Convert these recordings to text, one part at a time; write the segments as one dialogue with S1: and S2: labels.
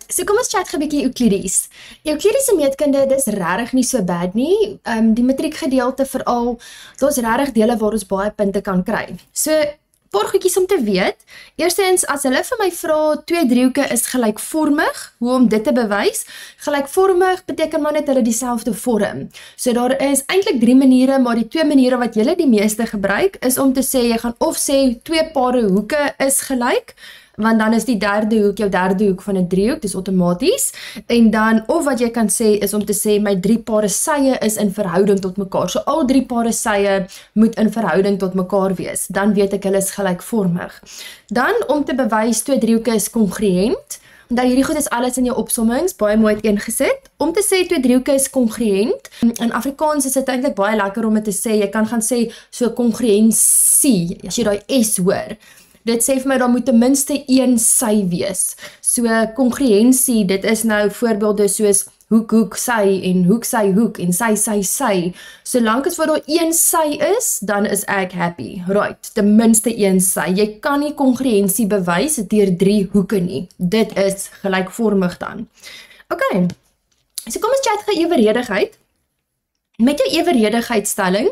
S1: so kom ons chat 'n bietjie Euklides. Euklides se meetkunde, dis regtig nie so bad nie. Die matriekgedeelte veral, daar's regtig dele waar ons baie punte kan kry. So, paar goedjies om te weet. Eerstens, as hulle vir my vra, twee driehoeke is gelykvormig, hoe om dit te bewys? Gelykvormig beteken maar net hulle dieselfde vorm. So daar is eintlik 3 maniere, maar die 2 maniere wat julle die meeste gebruik, is om te sê, jy gaan of sê, 2 pare hoeke is gelyk, want dan is die derde hoek jou derde hoek van 'n driehoek, dis outomaties. En dan, of wat jy kan sê, is om te sê, my 3 pare sye is in verhouding tot mekaar. So al 3 pare sye moet in verhouding tot mekaar wees. Dan weet ek hulle is gelykvormig. Dan, om te bewys, 2 driehoeke is kongruent. Onthou, hierdie goed is alles in jou opsommings, baie mooi uiteengesit. Om te sê 2 driehoeke is kongruent, in Afrikaans is dit eintlik baie lekker om dit te sê, jy kan gaan sê, so kongruensie, as jy daai S hoor. Dit sê vir my, daar moet ten minste 1 sy wees. So, kongruensie, dit is nou voorbeelde soos hoek, hoek, sy, en hoek, hoek, en sy. Solank as wat daar 1 sy is, dan is ek happy. Right, ten minste 1 sy. Jy kan nie kongruensie bewys deur 3 hoeke nie. Dit is gelykvormig dan. Okay, so kom ons chat gaan eweredigheid. Met jou eweredigheidsstelling,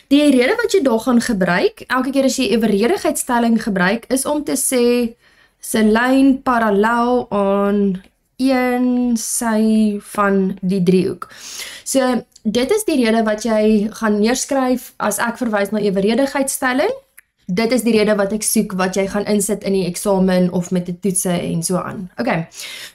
S1: die rede wat jy daar gaan gebruik, elke keer as jy eweredigheidsstelling gebruik, is om te sê, se lyn parallel aan 1 sy van die driehoek. So, dit is die rede wat jy gaan neerskryf as ek verwys na eweredigheidsstelling. Dit is die rede wat ek soek, wat jy gaan insit in die eksamen of met die toetse en so aan. Okay,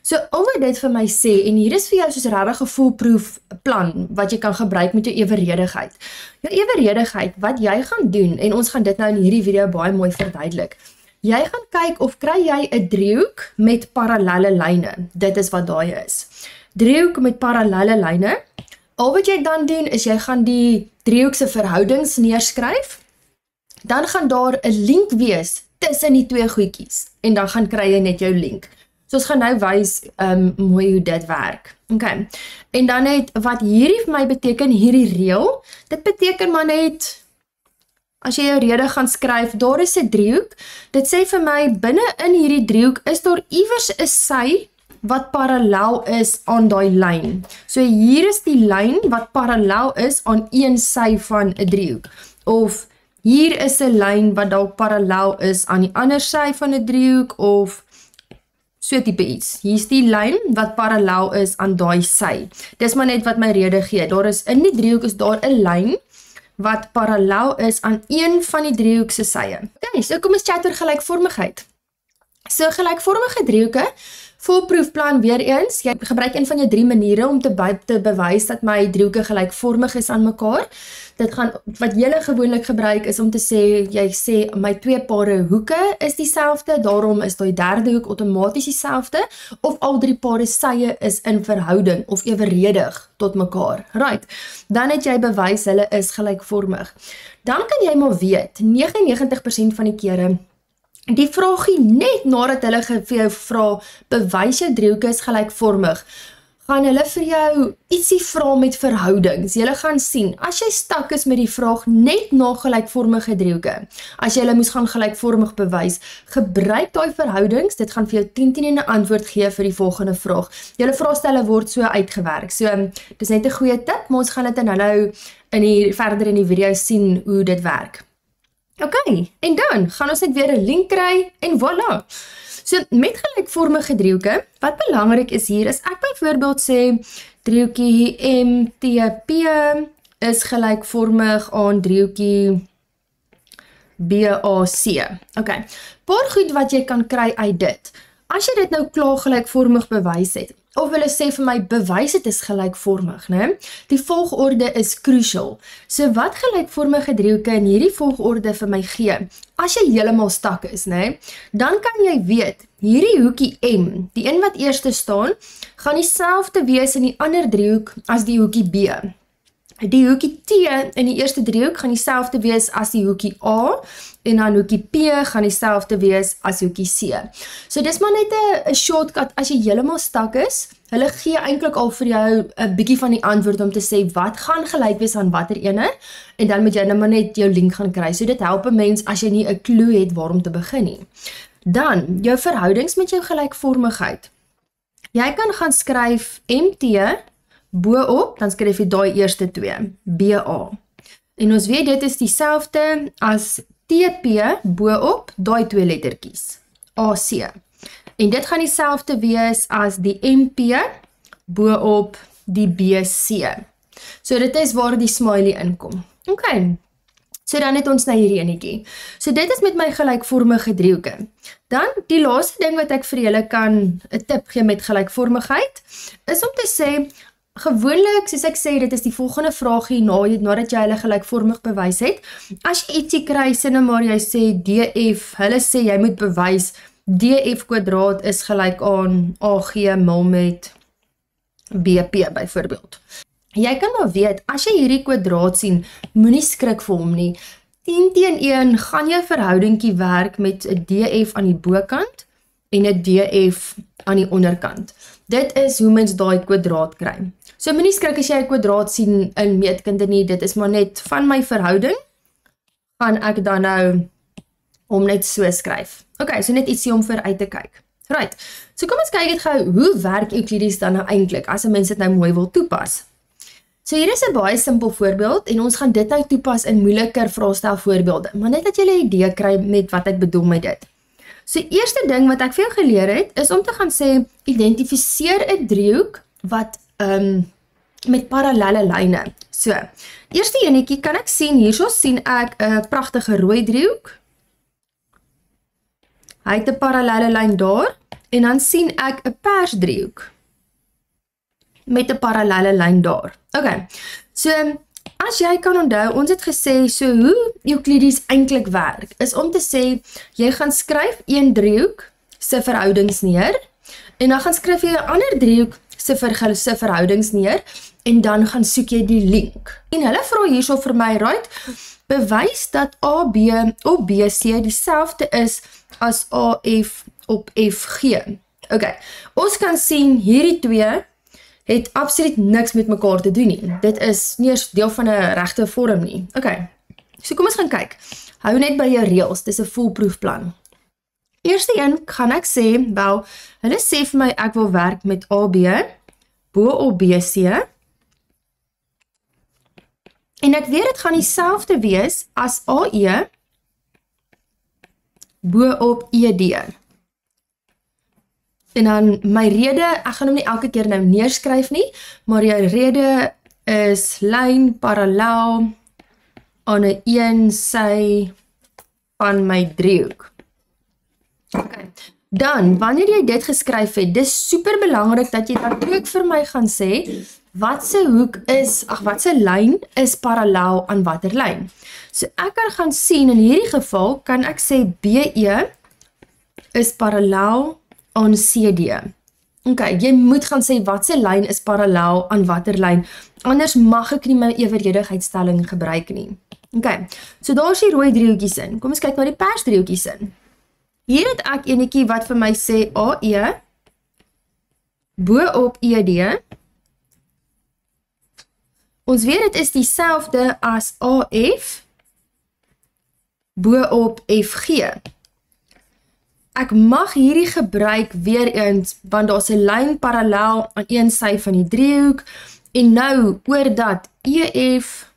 S1: so al wat dit vir my sê, en hier is vir jou soos regtig 'n foolproof plan, wat jy kan gebruik met jou eweredigheid. Jou eweredigheid, wat jy gaan doen, en ons gaan dit nou in hierdie video baie mooi verduidelik. Jy gaan kyk of kry jy 'n driehoek met parallelle lyne. Dit is wat daai is. Driehoek met parallelle lyne. Al wat jy dan doen, is jy gaan die driehoek se verhoudings neerskryf. Dan gaan daar 'n link wees tussen die 2 goedjies. En dan gaan kry jy net jou link. So ons gaan nou wys mooi hoe dit werk. Okay. En dan net wat hierdie vir my beteken, hierdie reël, dit beteken maar net, as jy jou rede gaan skryf, daar is 'n driehoek. Dit sê vir my, binne in hierdie driehoek is daar iewers 'n sy wat parallel is aan daai lyn. So hier is die lyn wat parallel is aan 1 sy van 'n driehoek. Of hier is 'n lyn wat dalk parallel is aan die ander sy van 'n driehoek, of so tipe iets. Hier is die lyn wat parallel is aan daai sy. Dis maar net wat my rede gee. Daar is in die driehoek is daar 'n lyn wat parallel is aan een van die driehoek se sye. Okay, so kom ons chat oor gelykvormigheid. So gelykvormige driehoeke, foolproefplan weer eens, jy gebruik een van jou 3 maniere om te bewys dat my driehoeke gelykvormig is aan mekaar. Dit gaan, wat jy gewoonlik gebruik is om te sê, jy sê my 2 pare hoeke is dieselfde, daarom is die derde hoek outomaties dieselfde, of al 3 pare sye is in verhouding of eweredig tot mekaar. Right, dan het jy bewys hulle is gelykvormig. Dan kan jy maar weet, 99% van die kere, die vraagie net nadat hulle vir jou vra, bewys jou driehoeke is gelykvormig, gaan hulle vir jou ietsie vra met verhoudings. Julle gaan sien, as jy stak is met die vraag net na gelykvormige driehoeke, as jy hulle moes gaan gelykvormig bewys, gebruik daai verhoudings, dit gaan vir jou 10 'n antwoord gee vir die volgende vraag. Julle vraestelle word so uitgewerk, so dis net 'n goeie tip, maar ons gaan dit nou verder in die video sien hoe dit werk. Okay, en dan gaan ons net weer 'n link kry en voilà. So met gelykvormige driehoeke, wat belangrik is hier, is ek byvoorbeeld sê, driehoekie MTP is gelykvormig aan driehoekie BAC. Okay, paar goed wat jy kan kry uit dit. As jy dit nou klaar gelykvormig bewys het, of hulle sê vir my, bewys dit is gelykvormig, né? Die volgorde is crucial. So wat gelykvormige driehoeke in hierdie volgorde vir my gee, as jy heeltemal stak is, né? Dan kan jy weet, hierdie hoekie M, die een wat eerste staan, gaan dieselfde wees in die ander driehoek as die hoekie B. Die hoekie T in die eerste driehoek gaan dieselfde wees as die hoekie A, en dan hoekie P gaan dieselfde wees as hoekie C. So dis maar net 'n shortcut as jy heeltemal stak is. Hulle gee eintlik al vir jou 'n bietjie van die antwoord om te sê wat gaan gelyk wees aan watter ene, en dan moet jy nou maar net jou link gaan kry. So dit help 'n mens as jy nie 'n klou het waarom te begin nie. Dan jou verhoudings met jou gelykvormigheid. Jy kan gaan skryf MT bo-op, dan skryf jy daai eerste twee, BA. En ons weet dit is dieselfde as TP bo-op, daai twee lettertjies, AC. En dit gaan dieselfde wees as die MP bo-op die BC. So dit is waar die smiley inkom. Okay. So dan het ons na hierdie enetjie. So dit is met my gelykvormige driehoeke. Dan die laaste ding wat ek vir julle kan 'n tip gee met gelykvormigheid, is om te sê, gewoonlik, soos ek sê, dit is die volgende vraagie nadat jy hulle gelykvormig bewys het. As jy ietsie kry, sê nou maar jy sê DF, hulle sê jy moet bewys DF kwadraat is gelyk aan AG mal met BP byvoorbeeld. Jy kan maar weet, as jy hierdie kwadraat sien, moenie skrik vir hom nie. 10/1 gaan jou verhoudingkie werk met 'n DF aan die bokant en 'n DF aan die onderkant. Dit is hoe mens daai kwadraat kry. So moenie skrik as jy 'n kwadraat sien in meetkunde nie, dit is maar net van my verhouding, gaan ek dan nou om net so skryf. Okay, so net ietsie om vir uit te kyk. Right, so kom ons kyk het gou, hoe werk Euclides dan nou eintlik, as 'n mens dit nou mooi wil toepas. So hier is 'n baie simpel voorbeeld, en ons gaan dit nou toepas in moeiliker vraestel voorbeelde, maar net dat jy 'n idee kry met wat ek bedoel met dit. So eerste ding wat ek vir jou geleer het, is om te gaan sê, identifiseer 'n driehoek wat met parallelle lyne. So, eerste enetjie kan ek sien, hierso sien ek 'n pragtige rooi driehoek. Hy het 'n parallelle lyn daar, en dan sien ek 'n pers driehoek met 'n parallelle lyn daar. Okay, so as jy kan onthou, ons het gesê, so hoe Euclides eintlik werk, is om te sê, jy gaan skryf een driehoek se verhoudings neer, en dan gaan skryf jy 'n ander driehoek se verhoudings neer, en dan gaan soek jy die link. En hulle vra hierso vir my, right, bewys dat AB op BC dieselfde is as AF op FG. Okay, ons kan sien, hierdie twee het absoluut niks met mekaar te doen nie. Dit is nie eens deel van 'n regte vorm nie. Okay, so kom ons gaan kyk. Hou net by jou reëls, dis 'n foolproof plan. Eerste een gaan ek sê, wel, hulle sê vir my ek wil werk met AB bo op BC, en ek weet dit gaan dieselfde wees as AE bo op ED. En dan my rede, ek gaan hom nie elke keer nou neerskryf nie, maar jou rede is lyn parallel aan 'n een sy van my driehoek. Okay. Dan, wanneer jy dit geskryf het, dis super belangrik dat jy dan ook vir my gaan sê, watse hoek is, watse lyn is parallel aan watter lyn. So ek kan gaan sien, in hierdie geval, kan ek sê BE is parallel aan CD. Okay, jy moet gaan sê watse lyn is parallel aan watter lyn, anders mag ek nie my evenredigheidsstelling gebruik nie. Okay, so daar is die rooi driehoekies in. Kom ons kyk na die pers driehoekies in. Hier het ek enetjie wat vir my sê AE bo op ED. Ons weet dit is dieselfde as AF bo op FG. Ek mag hierdie gebruik weer eens, want daar's 'n lyn parallel aan een sy van die driehoek, en nou oor dat EF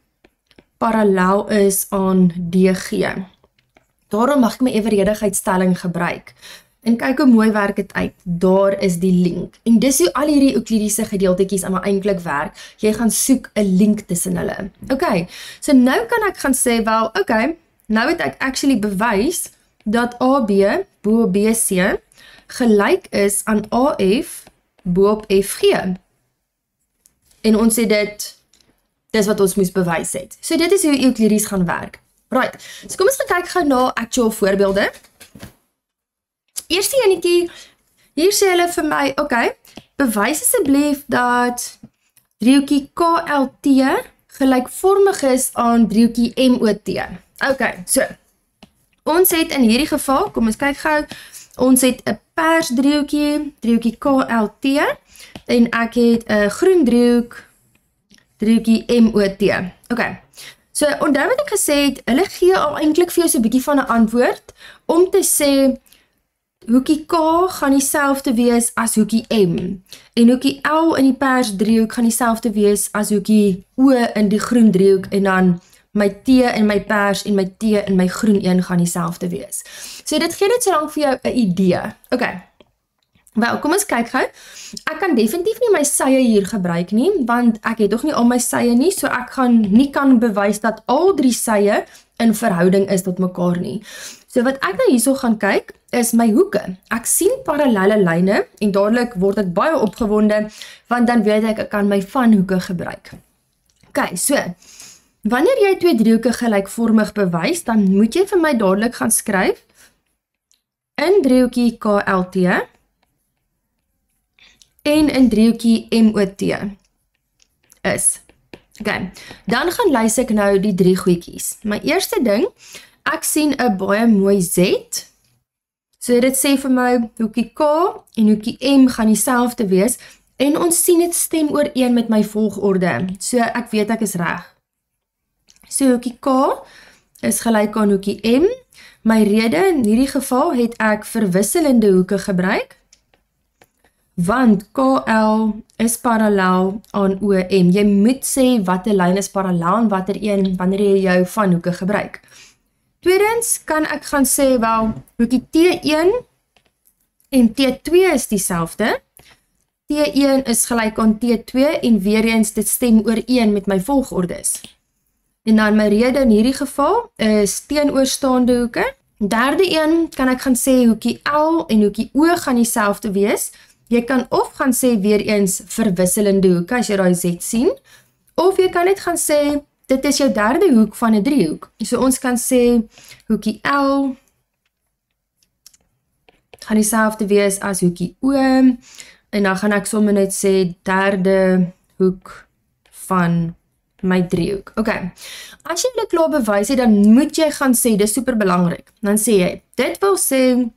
S1: parallel is aan DG. Daarom mag ek my evenredigheidsstelling gebruik. En kyk hoe mooi werk dit uit. Daar is die link. En dis hoe al hierdie Euklidiese gedeeltetjies aan my eintlik werk. Jy gaan soek 'n link tussen hulle. Okay, so nou kan ek gaan sê, wel, okay, nou het ek actually bewys dat AB bo op BC gelyk is aan AF bo op FG. En ons sê dis wat ons moes bewys het. So dit is hoe Euclides gaan werk. Right, so kom ons gaan kyk gou na actual voorbeelde. Eerste enetjie, hier sê hulle vir my, okay, bewys asseblief dat driehoekie KLT gelykvormig is aan driehoekie MOT. Okay, so, ons het in hierdie geval, kom ons kyk gou, ons het 'n pers driehoekie KLT, en ek het 'n groen driehoekie MOT. Okay, so onthou wat ek gesê het, hulle gee al eintlik vir jou so 'n bietjie van 'n antwoord, om te sê, hoekie K gaan dieselfde wees as hoekie M. En hoekie L in die pers driehoek gaan dieselfde wees as hoekie O in die groen driehoek en dan my T in my pers en my T in my groen een gaan dieselfde wees. So dit gee net so lank vir jou 'n idee. Okay. Wel, kom ons kyk gou. Ek kan definitief nie my sye hier gebruik nie, want ek het nog nie al my sye nie, so ek gaan nie kan bewys dat al 3 sye in verhouding is tot mekaar nie. So wat ek nou hierso gaan kyk, is my hoeke. Ek sien parallelle lyne, en dadelik word ek baie opgewonde, want dan weet ek kan my vanhoeke gebruik. Okay, so, wanneer jy 2 driehoeke gelykvormig bewys, dan moet jy vir my dadelik gaan skryf, in driehoekie KLT, en in driehoekie MOT is. Okay, dan gaan lys ek nou die 3 goedjies. My eerste ding, ek sien 'n baie mooi Z. So dit sê vir my, hoekie K en hoekie M gaan dieselfde wees, en ons sien dit stem ooreen met my volgorde. So ek weet ek is reg. So hoekie K is gelyk aan hoekie M. My rede in hierdie geval het ek verwisselende hoeke gebruik, want KL is parallel aan OM. Jy moet sê watter lyn is parallel aan watter een wanneer jy jou vanhoeke gebruik. Tweedens kan ek gaan sê, wel, hoekie T1 en T2 is dieselfde. T1 is gelyk aan T2 en weer eens dit stem ooreen met my volgordes. En dan my rede in hierdie geval is teenoorstaande hoeke. Derde een kan ek gaan sê hoekie L en hoekie O gaan dieselfde wees. Jy kan of gaan sê weer eens verwisselende hoeke as jy daai Z sien, of jy kan net gaan sê dit is jou derde hoek van 'n driehoek. So ons kan sê hoekie L gaan dieselfde wees as hoekie O, en dan gaan ek sommer net sê derde hoek van my driehoek. Okay. As jy dit klaar bewys het, dan moet jy gaan sê, dis super belangrik. Dan sê jy, dit wil sê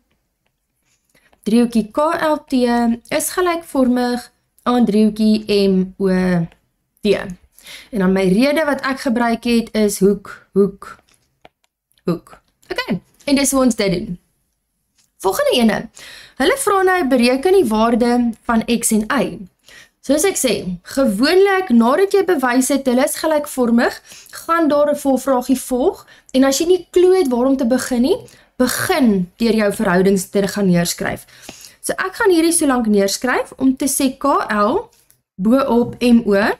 S1: driehoekie KLT is gelykvormig aan driehoekie MOT. En dan my rede wat ek gebruik het is hoek, hoek, hoek. Okay, en dis hoe ons dit doen. Volgende ene. Hulle vra nou bereken die waarde van X en Y. Soos ek sê, gewoonlik nadat jy bewys het, hulle is gelykvormig, gaan daar 'n volvraagie volg, en as jy nie klou het waarom te begin nie, begin deur jou verhoudings te gaan neerskryf. So ek gaan hierdie so lank neerskryf om te sê KL bo-op MO.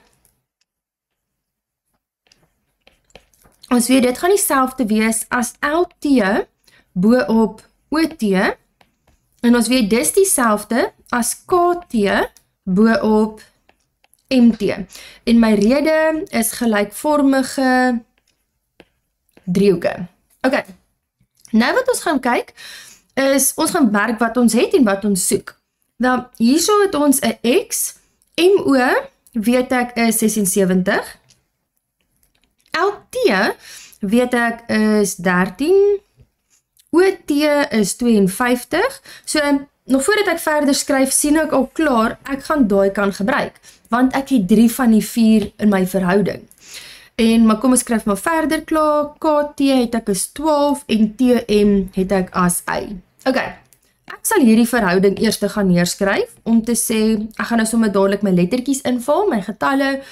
S1: Ons weet dit gaan dieselfde wees as LT bo-op OT, en ons weet dis dieselfde as KT bo-op MT. En my rede is gelykvormige driehoeke. Okay. Nou wat ons gaan kyk, is ons gaan merk wat ons het en wat ons soek. Nou, hierso het ons 'n X, MO, weet ek is 76, LT, weet ek is 13, OT is 52, so nog voordat ek verder skryf, sien ek al klaar, ek gaan daai kan gebruik, want ek het 3 van die 4 in my verhouding. Maar kom ons skryf maar verder klaar, KT het ek as 12 en TM het ek as Y. Okay, ek sal hierdie verhouding eers gaan neerskryf, om te sê, ek gaan nou sommer dadelik my lettertjies invul, my getalle,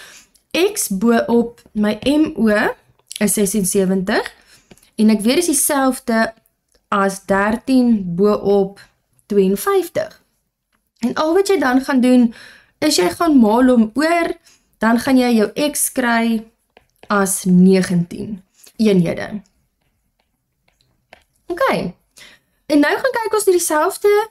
S1: X bo-op my MO is 76, en ek weet is dieselfde as 13 bo-op 52. En al wat jy dan gaan doen, is jy gaan maal hom oor, dan gaan jy jou X kry as 19 eenhede. Okay, en nou gaan kyk ons dieselfde,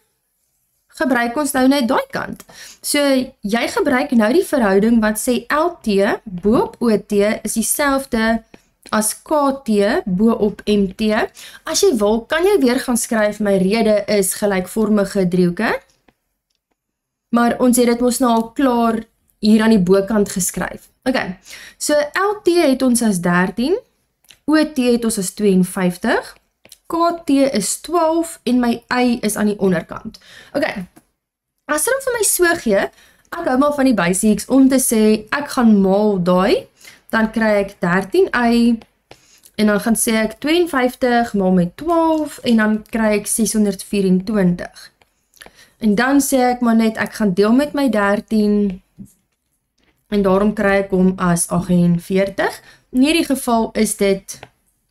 S1: gebruik ons nou net daai kant. So, jy gebruik nou die verhouding wat sê LT bo-op OT is dieselfde as KT bo-op MT. As jy wil, kan jy weer gaan skryf, my rede is gelykvormige driehoeke, maar ons het dit mos nou al klaar hier aan die bokant geskryf. Okay, so LT het ons as 13, OT het ons as 52, KT is 12 en my Y is aan die onderkant. Okay, as dit vir my so gee, ek hou maar van die basics om te sê, ek gaan maal daai, dan kry ek 13Y En dan gaan sê ek 52 maal met 12 en dan kry ek 624. En dan sê ek maar net, ek gaan deel met my 13 en daarom kry ek hom as 48. In hierdie geval is dit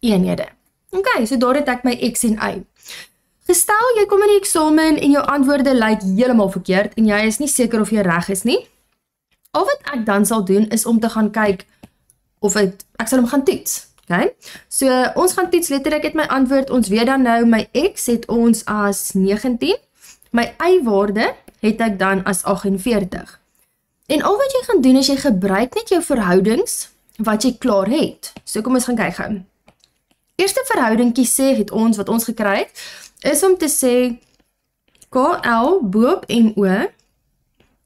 S1: eenhede. Ok, so daar het ek my X en Y. Gestel, jy kom in die eksamen en jou antwoorde lyk heeltemal verkeerd en jy is nie seker of jy reg is nie. Al wat ek dan sal doen is om te gaan kyk of ek sal hom gaan toets. Okay? So ons gaan toets letterlik het my antwoord, ons weet dan nou my X het ons as 19, my Y-waarde het ek dan as 48. En al wat jy gaan doen is jy gebruik net jou verhoudings wat jy klaar het. So kom ons gaan kyk gou. Eerste verhoudingkie sê het ons wat ons gekry het, is om te sê KL boop MO.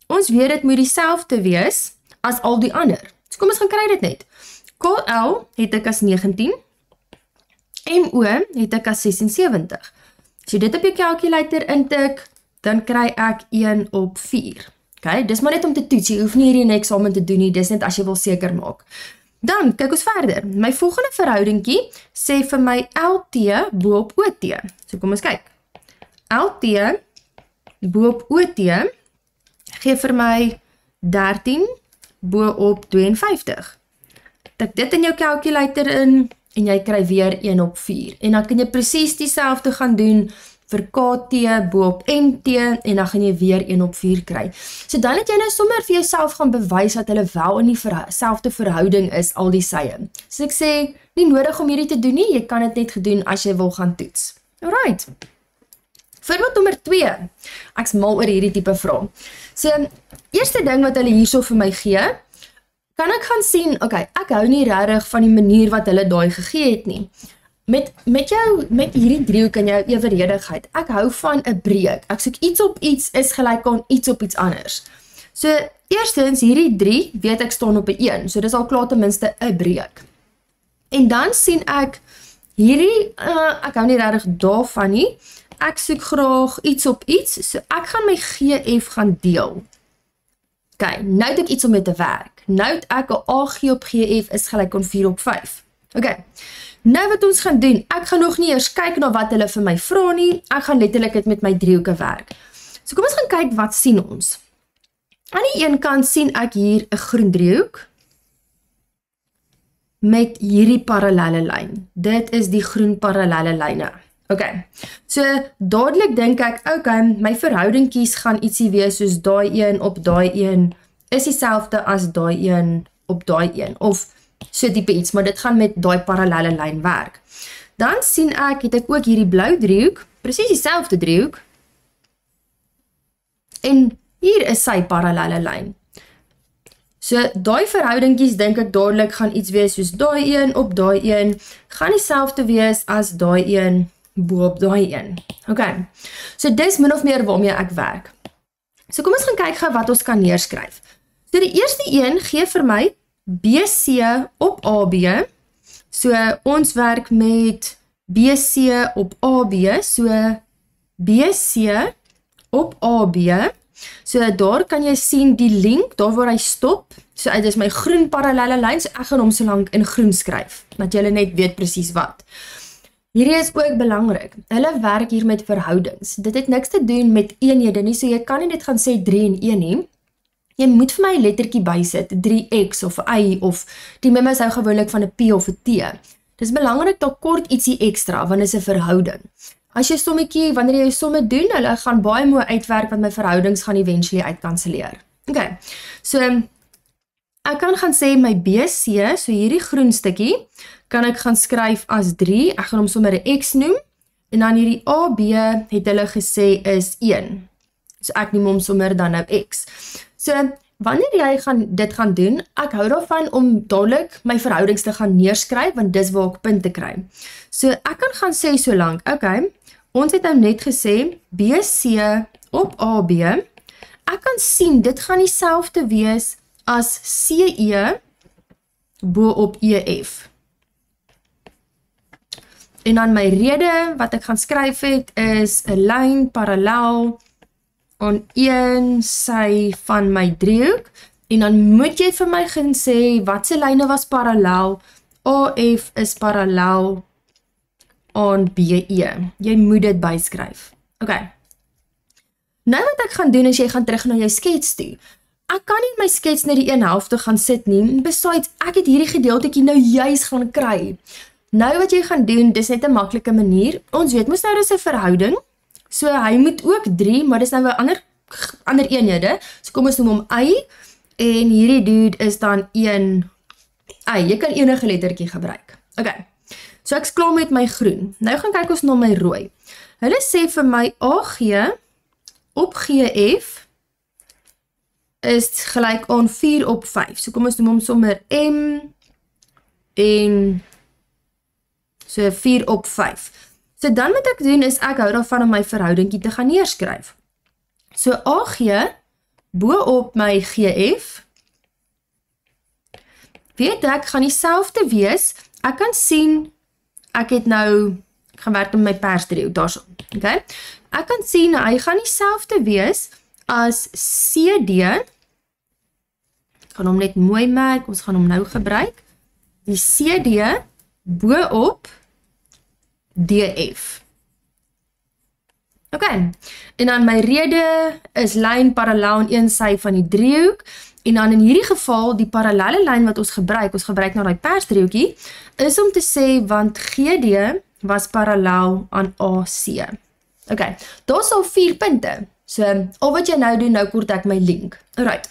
S1: Ons weet dit moet dieselfde wees as al die ander. So kom ons gaan kry dit net. KL het ek as 19, MO het ek as 76. As jy dit op jou calculator intik, dan kry ek 1 op 4. Okay, dis maar net om te toets, jy hoef nie hierdie in 'n eksamen te doen nie, dis net as jy wil seker maak. Dan, kyk ons verder. My volgende verhoudingkie sê vir my LT bo op OT. So kom ons kyk. LT bo op OT gee vir my 13 bo op 52. Tik dit in jou calculator in en jy kry weer 1 op 4. En dan kan jy presies dieselfde gaan doen vir KT bo op MT en dan gaan jy weer 1 op 4 kry. So dan het jy nou sommer vir jouself gaan bewys dat hulle wel in dieselfde verhouding is, al die sye. So ek sê, nie nodig om hierdie te doen nie, jy kan dit net gedoen as jy wil gaan toets. Alright. Voorbeeld nommer 2. Ek's mal oor hierdie tipe vraag. So, eerste ding wat hulle hierso vir my gee, kan ek gaan sien, okay, ek hou nie regtig van die manier wat hulle daai gegee het nie. Met hierdie driehoek in jou eweredigheid, ek hou van 'n breek. Ek soek iets op iets is gelyk aan iets op iets anders. So, eerstens, hierdie 3, weet ek staan op 'n 1, so dis al klaar ten minste 'n breek. En dan sien ek, hierdie, ek hou nie regtig daarvan nie, ek soek graag iets op iets, so ek gaan my GF gaan deel. Ok, nou het ek iets om mee te werk. Nou het ek 'n AG op GF is gelyk aan 4 op 5. Ok, nou wat ons gaan doen, ek gaan nog nie eers kyk na wat hulle vir my vra nie, ek gaan letterlik dit met my driehoeke werk. So kom ons gaan kyk wat sien ons. Aan die een kant sien ek hier 'n groen driehoek met hierdie parallelle lyn. Dit is die groen parallelle lyne. Ok, so dadelik dink ek, ok, my verhoudingkies gaan ietsie wees soos daai een op daai een is dieselfde as daai een op daai een, of so tipe iets, maar dit gaan met daai parallelle lyn werk. Dan sien ek, het ek ook hierdie blou driehoek, presies dieselfde driehoek, en hier is sy parallelle lyn. So, daai verhoudingkies dink ek dadelik gaan iets wees soos daai een op daai een, gaan dieselfde wees as daai een bo op daai een. Ok, so dis min of meer waarmee ek werk. So kom ons gaan kyk gou wat ons kan neerskryf. So die eerste een gee vir my BC op AB, so ons werk met BC op AB, so BC op AB, so daar kan jy sien die link, daar waar hy stop, so dit is my groen parallelle lyn, so ek gaan hom so lank in groen skryf, dat jy net weet presies wat. Hierdie is ook belangrik, hulle werk hier met verhoudings, dit het niks te doen met eenhede nie, so jy kan nie net gaan sê 3 en 1 nie, jy moet vir my 'n lettertjie bysit, 3x of y, of die memos hou gewoonlik van 'n p of 'n t. Dis belangrik dat kort ietsie ekstra, want dit is 'n verhouding. As jy sommetjie, wanneer jy somme doen, hulle gaan baie mooi uitwerk, want my verhoudings gaan eventually uitkanselleer. Ok, so, ek kan gaan sê my BC, so hierdie groen stukkie, kan ek gaan skryf as 3, ek gaan hom sommer 'n x noem, en dan hierdie AB het hulle gesê is 1. So ek neem hom sommer dan nou x. So, wanneer jy dit gaan doen, ek hou daarvan om dadelik my verhoudings te gaan neerskryf, want dis waar ek punte kry. So, ek kan gaan sê so lank, ok, ons het nou net gesê, BC op AB, ek kan sien, dit gaan dieselfde wees as CE bo op EF. En dan my rede wat ek gaan skryf het, is 'n lyn parallel aan een sy van my driehoek, en dan moet jy vir my gaan sê, wat se lyne was parallel AF is parallel aan BE. Jy moet dit byskryf. Okay. Nou wat ek gaan doen is jy gaan terug na jou skets toe. Ek kan nie my skets net die een helfte gaan sit nie. Besides, ek het hierdie gedeeltetjie nou juis gaan kry. Nou wat jy gaan doen, dis net 'n maklike manier. Ons weet mos nou dis 'n verhouding. So hy moet ook 3, maar dis nou 'n ander eenhede. So kom ons noem hom y en hierdie dude is dan 1 y. Jy kan enige lettertjie gebruik. Okay. So ek's klaar met my groen. Nou gaan kyk ons na my rooi. Hulle sê vir my AG op GF is gelyk aan 4 op 5. So kom ons noem hom sommer M en so 4 op 5. So dan wat ek doen is ek hou daarvan om my verhoudingkie te gaan neerskryf. So AG bo op my GF weet ek gaan dieselfde wees. Ek kan sien ek het nou ek gaan werk met my persdriehoek daarso. Okay? Ek kan sien hy gaan dieselfde wees as CD. Ek gaan hom net mooi merk, ons gaan hom nou gebruik. Die CD bo op DF. Okay, en dan my rede is lyn parallel aan een sy van die driehoek, en dan in hierdie geval, die parallelle lyn wat ons gebruik nou die persdriehoekie, is om te sê, want GD was parallel aan AC. Okay, daar sal 4 punte, so al wat jy nou doen, nou kort ek my link. Alright,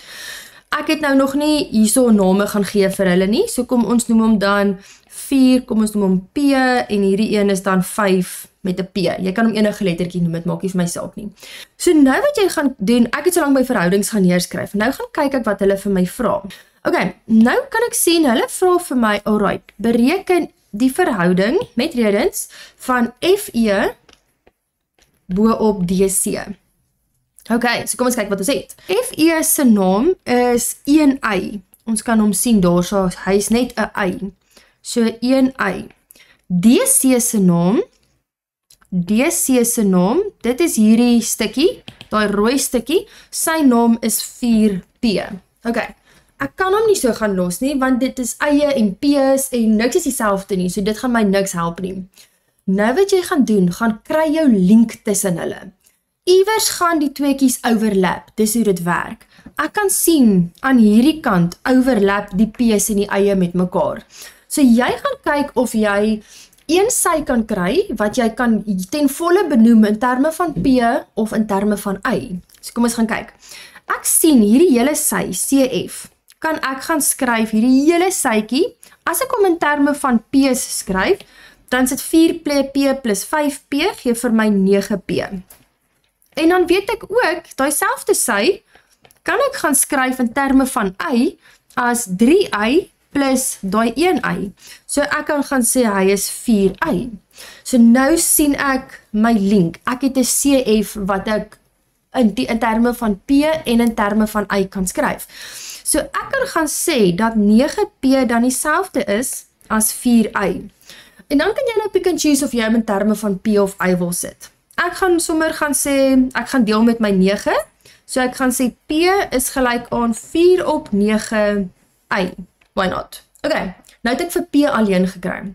S1: ek het nou nog nie hierso name gaan gee vir hulle nie, so kom ons noem hom dan 4, kom ons noem hom P, en hierdie een is dan 5 met 'n P. Jy kan hom enige lettertjie noem, dit maak nie vir my saak nie. So nou wat jy gaan doen, ek het so lank my verhoudings gaan neerskryf. Nou gaan kyk ek wat hulle vir my vra. Okay, nou kan ek sien, hulle vra vir my, alright, bereken die verhouding met redens van FE bo op DC. Okay, so kom ons kyk wat ons het. FE se naam is 1y. Ons kan hom sien daarso, hy is net 'n y. So 1y. DC se naam, dit is hierdie stukkie, daai rooi stukkie, sy naam is 4P. Okay, ek kan hom nie so gaan los nie, want dit is eie en P's en niks is dieselfde nie, so dit gaan my niks help nie. Nou wat jy gaan doen, gaan kry jou link tussen hulle. Iewers gaan die tweekies overlap, dis hoe dit werk. Ek kan sien, aan hierdie kant overlap die P's en die eie met mekaar. So jy gaan kyk of jy een sy kan kry, wat jy kan ten volle benoem in terme van P of in terme van y. So kom ons gaan kyk. Ek sien hierdie hele sy, CF, kan ek gaan skryf hierdie hele sykie, as ek hom in terme van P's skryf, dan sit 4P plus 5P gee vir my 9P. En dan weet ek ook, daai selfde sy, kan ek gaan skryf in terme van y, as 3y, plus daai 1y. So ek kan gaan sê hy is 4y. So nou sien ek my link. Ek het 'n CF wat ek in terme van P en in terme van y kan skryf. So ek kan gaan sê dat 9P dan dieselfde is as 4y. En dan kan jy nou pick and choose of jy hom in terme van P of y wil sit. Ek gaan sommer gaan sê, ek gaan deel met my 9. So ek gaan sê P is gelyk aan 4 op 9y. Why not? Okay, nou het ek vir P alleen gekry.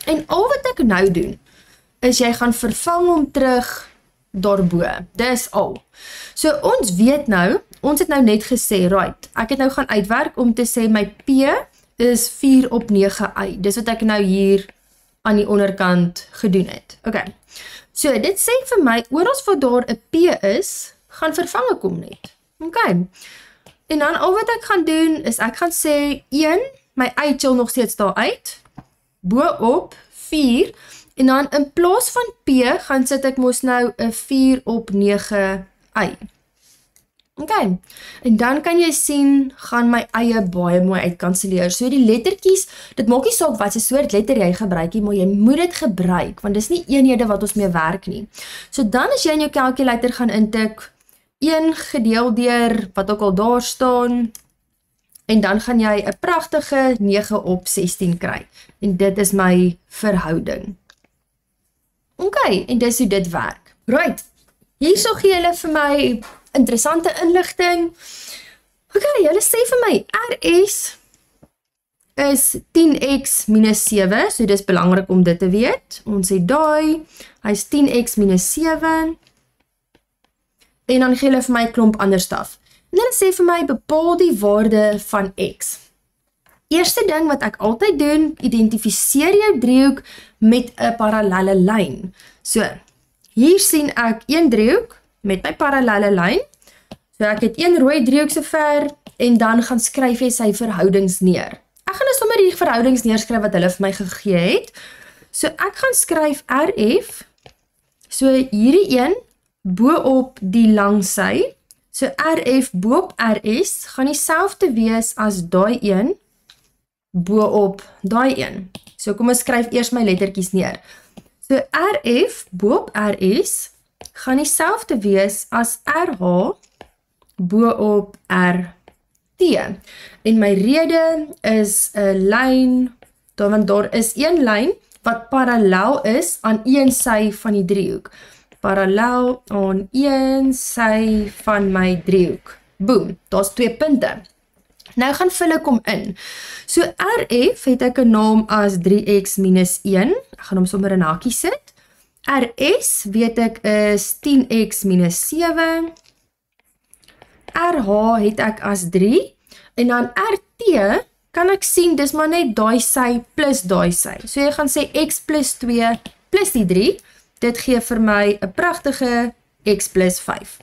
S1: En al wat ek nou doen, is jy gaan vervang hom terug daarbo. Dis al. So ons weet nou, ons het nou net gesê, right, ek het nou gaan uitwerk om te sê my P is 4 op 9y. Dis wat ek nou hier aan die onderkant gedoen het. Okay, so dit sê vir my, oral wat daar 'n P is, gaan vervange kom net. Okay. En dan al wat ek gaan doen, is ek gaan sê 1, my y chill nog steeds daar uit, bo op 4, en dan in plaas van P, gaan sit ek mos nou 'n 4 op 9y. Okay, en dan kan jy sien, gaan my eie baie mooi uitkanseleer. So die lettertjies, dit maak nie saak wat se soort letter jy gebruik nie, maar jy moet dit gebruik, want dis nie eenhede wat ons mee werk nie. So dan as jy in jou calculator gaan intik, 1 gedeel deur wat ook al daar staan, en dan gaan jy 'n pragtige 9 op 16 kry. En dit is my verhouding. Okay, en dis hoe dit werk. Right, hierso gee hulle vir my interessante inligting. Okay, hulle sê vir my, RS is 10x minus 7, so dis belangrik om dit te weet. Ons het daai, hy is 10x minus 7, en dan gee hulle vir my 'n klomp ander staf. En hulle sê vir my, bepaal die waarde van x. Eerste ding wat ek altyd doen, identifiseer jou driehoek met 'n parallelle lyn. So, hier sien ek een driehoek met my parallelle lyn. So ek het een rooi driehoek sover, en dan gaan skryf jy sy verhoudings neer. Ek gaan nou sommer die verhoudings neerskryf wat hulle vir my gegee het. So ek gaan skryf RF, so hierdie een, bo-op die langsy, so RF bo-op RS, gaan dieselfde wees as daai een, bo-op daai een. So kom ons skryf eers my lettertjies neer. So RF bo-op RS, gaan dieselfde wees as RH, bo-op RT. En my rede is 'n lyn, want daar is een lyn wat parallel is aan een sy van die driehoek. Parallel aan een sy van my driehoek. Boom, daar's 2 punte. Nou gaan vul ek hom in. So RF het ek 'n naam as 3x minus 1. Ek gaan hom sommer in hakies sit. RS weet ek is 10x minus 7. RH het ek as 3. En dan RT kan ek sien, dis maar net daai sy plus daai sy. So jy gaan sê x plus 2 plus die 3. Dit gee vir my 'n pragtige x plus 5.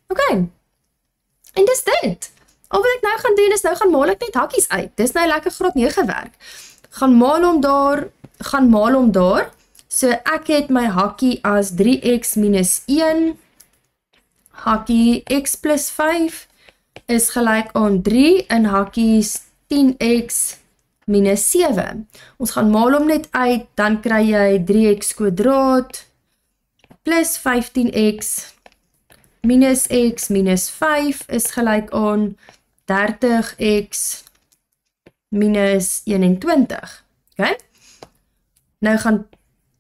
S1: Ok, en dis dit. Al wat ek nou gaan doen is, nou gaan maal ek net hakkies uit. Dis nou lekker graad 9 werk. Gaan maal hom daar. So ek het my hakkie as 3x minus 1. Hakkie x plus 5 is gelyk aan 3 in hakkies 10x minus 7. Ons gaan maal hom net uit, dan kry jy 3x kwadraat plus 15x minus x minus 5 is gelyk aan 30x minus 21. Okay? Nou gaan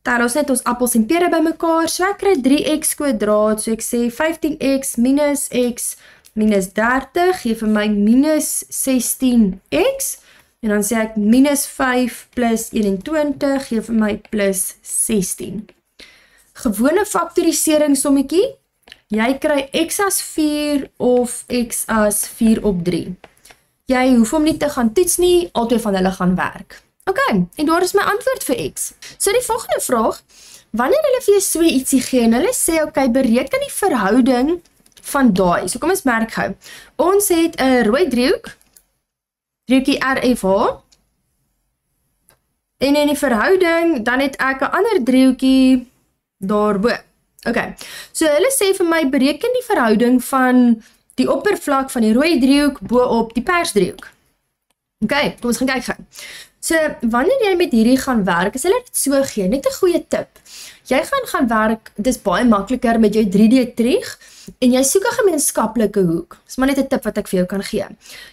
S1: tel ons net ons appels en pere by mekaar, so ek kry 3x kwadraat, so ek sê 15x minus x minus 30, gee vir my minus 16x, en dan sê ek minus 5 plus 21, gee vir my plus 16. Gewone faktorisering sommetjie, jy kry x as 4 of x as 4 op 3. Jy hoef hom nie te gaan toets nie, albei van hulle gaan werk. Ok, en daar is my antwoord vir x. So die volgende vraag, wanneer hulle vir jou so ietsie gee, en hulle sê, ok, bereken die verhouding van daai. So kom ons merk gou. Ons het 'n rooi driehoek, driehoekie RFH, en in die verhouding, dan het ek 'n ander driehoekie daarbo. Ok, so hulle sê vir my, bereken die verhouding van die oppervlak van die rooi driehoek bo-op die pers driehoek. Ok, kom ons gaan kyk gou. So, wanneer jy met hierdie gaan werk, as hulle dit so gee, net 'n goeie tip. Jy gaan werk, dit is baie makliker met jou 3D trieg, en jy soek 'n gemeenskaplike hoek. Dis maar net 'n tip wat ek vir jou kan gee.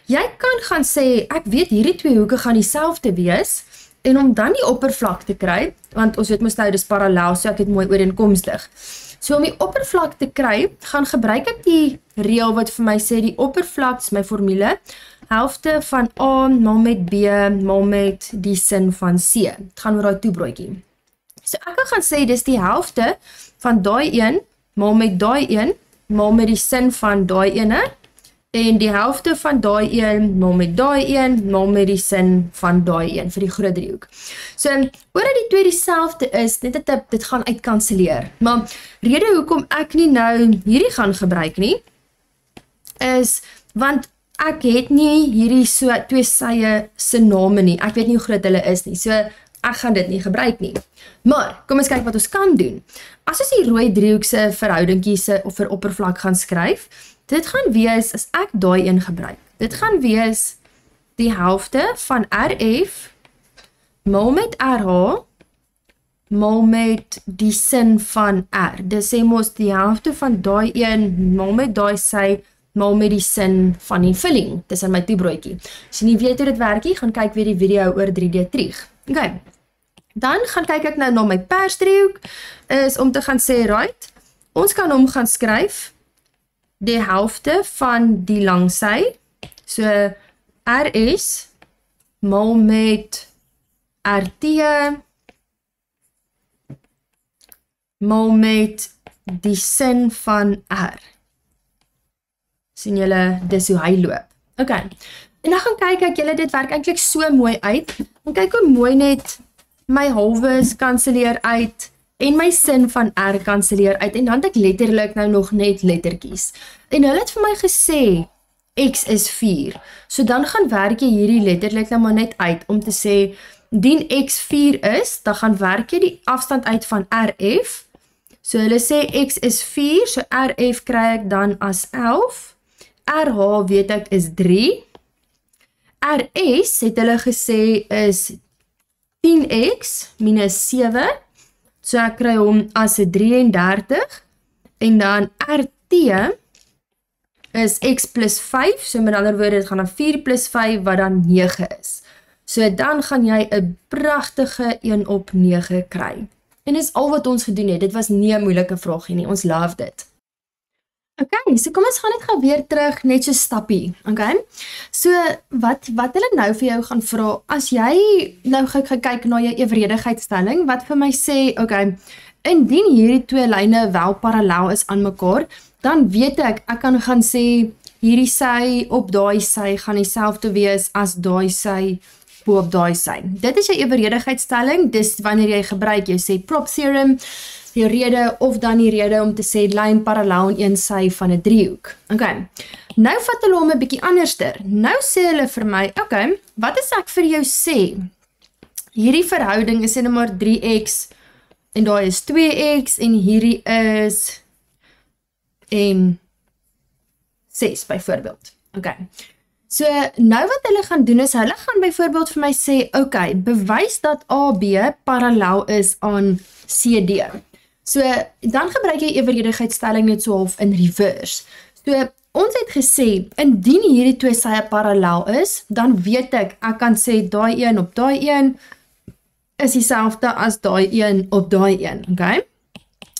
S1: Jy kan gaan sê, ek weet hierdie twee hoeke gaan dieselfde wees, en om dan die oppervlak te kry, want ons weet mos nou, dis parallel, so ek het mooi ooreenkomstig. So om die oppervlak te kry, gaan gebruik ek die reël wat vir my sê, die oppervlak, dis my formule, helfte van A maal met B maal met die sin van C. Het gaan oor daai toebroodjie. So ek kan gaan sê, dis die helfte van daai een, maal met daai een, maal met die sin van daai ene, en die helfte van daai een, maal met daai een, maal met die sin van daai een, vir die groot driehoek. So, omdat die twee dieselfde is, net 'n tip, dit gaan uitkanselleer. Maar, rede hoekom ek nie nou hierdie gaan gebruik nie, is, want ek het nie hierdie so twee sye se name nie, ek weet nie hoe groot hulle is nie, so ek gaan dit nie gebruik nie. Maar, kom ons kyk wat ons kan doen. As ons die rooi driehoekse verhoudingkiese of vir oppervlak gaan skryf, dit gaan wees, as ek daai een gebruik, dit gaan wees die helfte van RF maal met RH maal met die sin van R. Dis sê mos die helfte van daai een maal met daai sy maal met die sin van die vulling. Dis in my toebroodjie. As jy nie weet hoe dit werk nie, gaan kyk weer die video oor 3D trieg. Ok, dan gaan kyk ek nou na my persdriehoek, is om te gaan sê, right, ons kan hom gaan skryf, die helfte van die langsy, so RS mal met RT mal met die sin van R. Sien julle, dis hoe hy loop. Ok, en dan gaan kyk ek, julle dit werk eintlik so mooi uit, en kyk hoe mooi net my halwes kanseleer uit, en my sin van R kanseleer uit, en dan het ek letterlik nou nog net lettertjies. En hulle het vir my gesê, X is 4, so dan gaan werk jy hierdie letterlik nou maar net uit, om te sê, dien X 4 is, dan gaan werk jy die afstand uit van RF, so hulle sê X is 4, so RF kry ek dan as 11, RH weet ek is 3, RS het hulle gesê is 10x minus 7, so ek kry hom as 33, en dan RT is x plus 5, so met ander woorde, het gaan dan 4 plus 5, wat dan 9 is. So dan gaan jy 'n pragtige 1 op 9 kry. En dis al wat ons gedoen het, dit was nie 'n moeilike vraagie nie, ons love dit. Ok, so kom ons gaan net gou weer terug, net so stappie, ok? So, wat hulle nou vir jou gaan vra, as jy nou gaan kyk na jou evenredigheidsstelling, wat vir my sê, ok, indien hierdie twee lyne wel parallel is aan mekaar, dan weet ek kan gaan sê, hierdie sy op daai sy gaan dieselfde wees as daai sy bo op daai sy. Dit is jou evenredigheidsstelling, dis wanneer jy gebruik, jy sê prop theorem, die rede of dan die rede om te sê lyn parallel aan een sy van 'n driehoek. Ok, nou vat hulle hom 'n bietjie anderster. Nou sê hulle vir my, ok, wat as ek vir jou sê, hierdie verhouding is net maar 3x, en daai is 2x, en hierdie is en 6 byvoorbeeld. Ok, so nou wat hulle gaan doen is, hulle gaan byvoorbeeld vir my sê, ok, bewys dat AB parallel is aan CD. So, dan gebruik jy evenredigheidsstelling net so half in reverse. So, ons het gesê, indien hierdie twee sye parallel is, dan weet ek kan sê, daai een op daai een, is dieselfde as daai een op daai een, ok?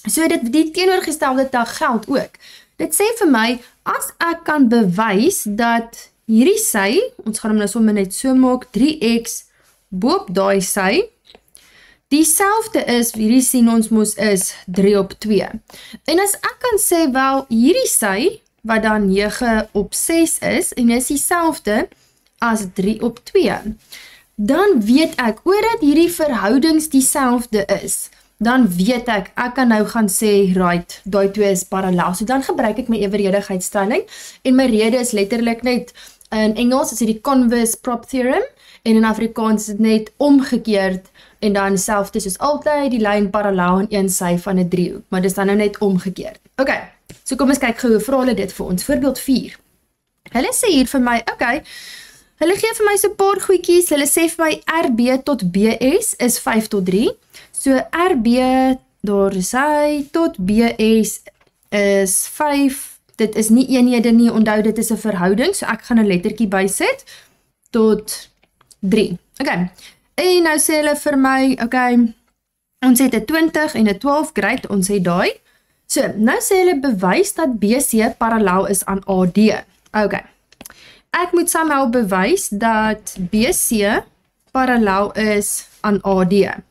S1: So, die teenoorgestelde dag geld ook. Dit sê vir my, as ek kan bewys dat hierdie sy, ons gaan hom nou sommer net so maak, 3x boop daai sy, dieselfde is, hierdie sien ons mos is 3 op 2. En as ek kan sê, wel, hierdie sy, wat dan 9 op 6 is, en is dieselfde as 3 op 2, dan weet ek, oordat hierdie verhoudings dieselfde is, dan weet ek kan nou gaan sê, right, daai twee is parallel. So dan gebruik ek my evenredigheidsstelling, en my rede is letterlik net, in Engels is dit die converse prop theorem, en in Afrikaans is dit net omgekeerd, en dan selfde soos altyd, die lyn parallel aan een sy van 'n driehoek, maar dis dan nou net omgekeerd. Ok, so kom ons kyk gou, vra hulle dit vir ons, voorbeeld 4. Hulle sê hier vir my, ok, hulle gee vir my so 'n paar goedjies, hulle sê vir my RB tot BS is 5 tot 3, so RB, daar is hy, tot BS is 5, dit is nie eenhede nie, onthou dit is 'n verhouding, so ek gaan 'n lettertjie bysit, tot 3, ok, en nou sê hulle vir my, ok, ons het 'n 20 en 'n 12, great, ons het daai, so, nou sê hulle bewys dat BC parallel is aan AD, ok, ek moet somehow bewys dat BC parallel is aan AD.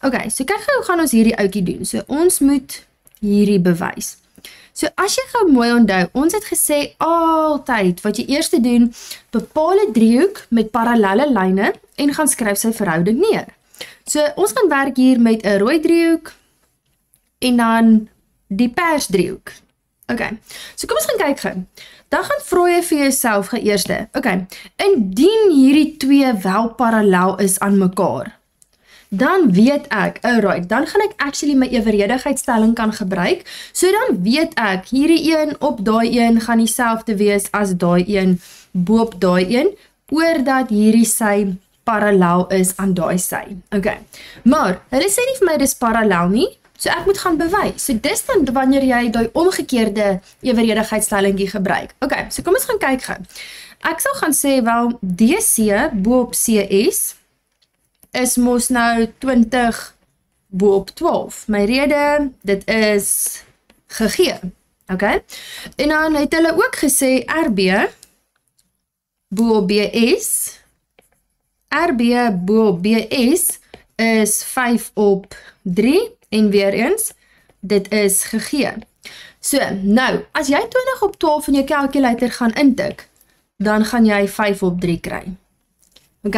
S1: Ok, so kyk gou, gaan ons hierdie ouetjie doen. So, ons moet hierdie bewys. So, as jy gou mooi onthou, ons het gesê altyd, wat jy eers doen, bepaal 'n driehoek met parallelle lyne en gaan skryf sy verhouding neer. So, ons gaan werk hier met 'n rooi driehoek en dan die pers driehoek. Ok, so kom ons gaan kyk gou. Dan gaan vra jy vir jouself geëerste, ok, indien hierdie twee wel parallel is aan mekaar, dan weet ek, alright, dan gaan ek actually my evenredigheidsstelling kan gebruik, so dan weet ek, hierdie een op daai een gaan dieselfde wees as daai een boop daai een, oordat hierdie sy parallel is aan daai sy. Ok, maar, hulle sê nie vir my dis parallel nie, so ek moet gaan bewys. So dis dan wanneer jy die omgekeerde evenredigheidsstellingie gebruik. Ok, so kom ons gaan kyk gou. Ek sal gaan sê, wel, DC bo op CS is mos nou 20 bo op 12. My rede, dit is gegee. Ok, en dan het hulle ook gesê RB bo op BS RB bo op BS is 5 op 3 en weer eens, dit is gegee. So, nou, as jy 20 op 12 in jou calculator gaan intik, dan gaan jy 5 op 3 kry. Ok,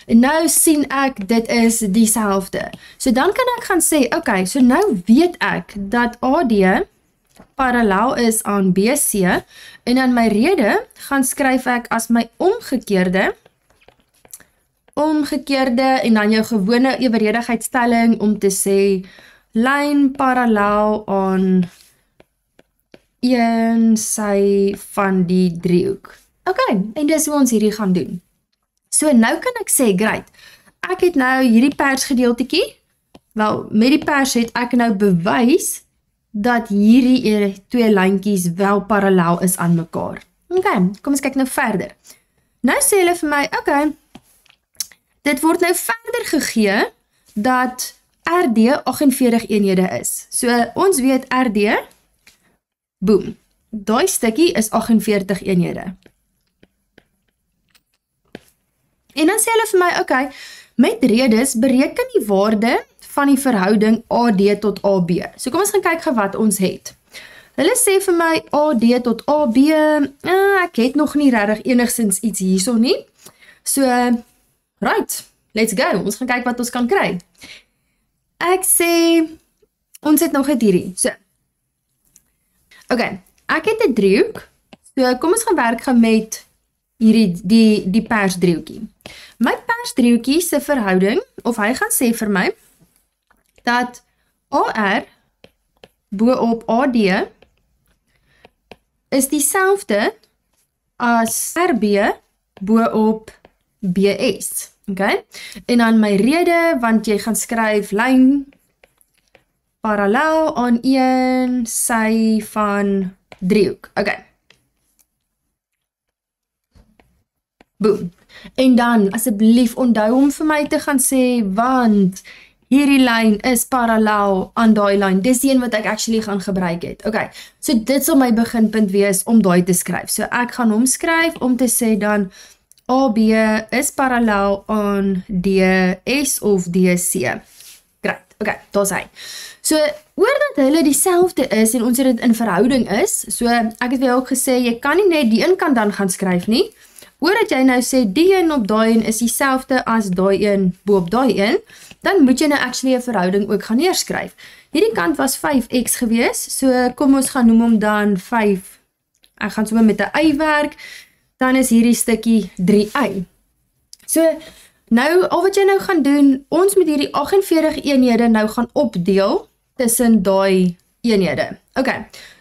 S1: en nou sien ek, dit is dieselfde. So dan kan ek gaan sê, ok, so nou weet ek dat AD parallel is aan BC, en dan my rede gaan skryf ek as my omgekeerde, en dan jou gewone eweredigheidsstelling om te sê, lyn parallel aan een sy van die driehoek. Ok, en dis hoe ons hierdie gaan doen. So nou kan ek sê, great, ek het nou hierdie persgedeeltetjie, wel, met die pers het ek nou bewys, dat hierdie twee lyntjies wel parallel is aan mekaar. Ok, kom ons kyk nou verder. Nou sê hulle vir my, ok, dit word nou verder gegee, dat RD 48 eenhede is. So, ons weet RD, boom, daai stukkie is 48 eenhede. En dan sê hulle vir my, ok, met redes bereken die waarde van die verhouding AD tot AB. So kom ons gaan kyk wat ons het. Hulle sê vir my AD tot AB, ek het nog nie regtig enigstens iets hierso nie. So, right, let's go, ons gaan kyk wat ons kan kry. Ek sê, ons het nog hierdie, so. Ok, ek het 'n driehoek, so kom ons gaan werk met hierdie, die persdriehoekie. My persdriehoekie se verhouding, of hy gaan sê vir my, dat AR bo op AD is dieselfde as RB bo op BS. Okay? En dan my rede, want jy gaan skryf lyn parallel aan een sy van driehoek. Okay. Boom. En dan, asseblief onthou om vir my te gaan sê, want hierdie lyn is parallel aan daai lyn. Dis die een wat ek actually gaan gebruik het. Okay, so dit sal my beginpunt wees om daai te skryf. So ek gaan hom skryf om te sê dan AB is parallel aan DS of DC. Great, okay, daar's hy. So, oordat hulle dieselfde is en ons dit in verhouding is, so ek het vir jou ook gesê, jy kan nie net die een kant dan gaan skryf nie, oordat jy nou sê, die een op daai een is dieselfde as daai een bo op daai een, dan moet jy nou actually 'n verhouding ook gaan neerskryf. Hierdie kant was 5x gewees, so kom ons gaan noem hom dan 5, ek gaan sommer met 'n y werk, dan is hierdie stukkie 3y. So, nou, al wat jy nou gaan doen, ons moet hierdie 48 eenhede nou gaan opdeel tussen daai eenhede. Ok,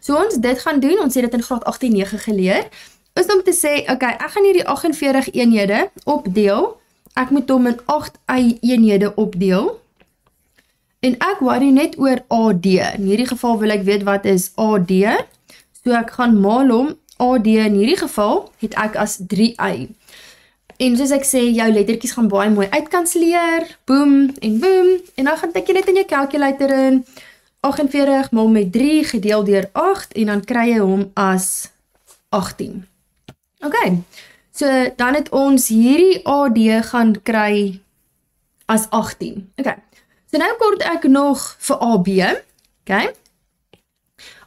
S1: so ons dit gaan doen, ons het dit in graad 18-9 geleer, is om te sê, ok, ek gaan hierdie 48 eenhede opdeel, ek moet hom in 8y eenhede opdeel, en ek worry net oor AD, in hierdie geval wil ek weet wat is AD, so ek gaan maal hom, AD in hierdie geval, het ek as 3y, en soos ek sê, jou lettertjies gaan baie mooi uitkanseleer, boom, en dan gaan tik jy net in jou calculator in, 48 maal met 3 gedeel deur 8, en dan kry jy hom as 18. Ok, so dan het ons hierdie AD gaan kry as 18. Ok, so nou kort ek nog vir AB, ok,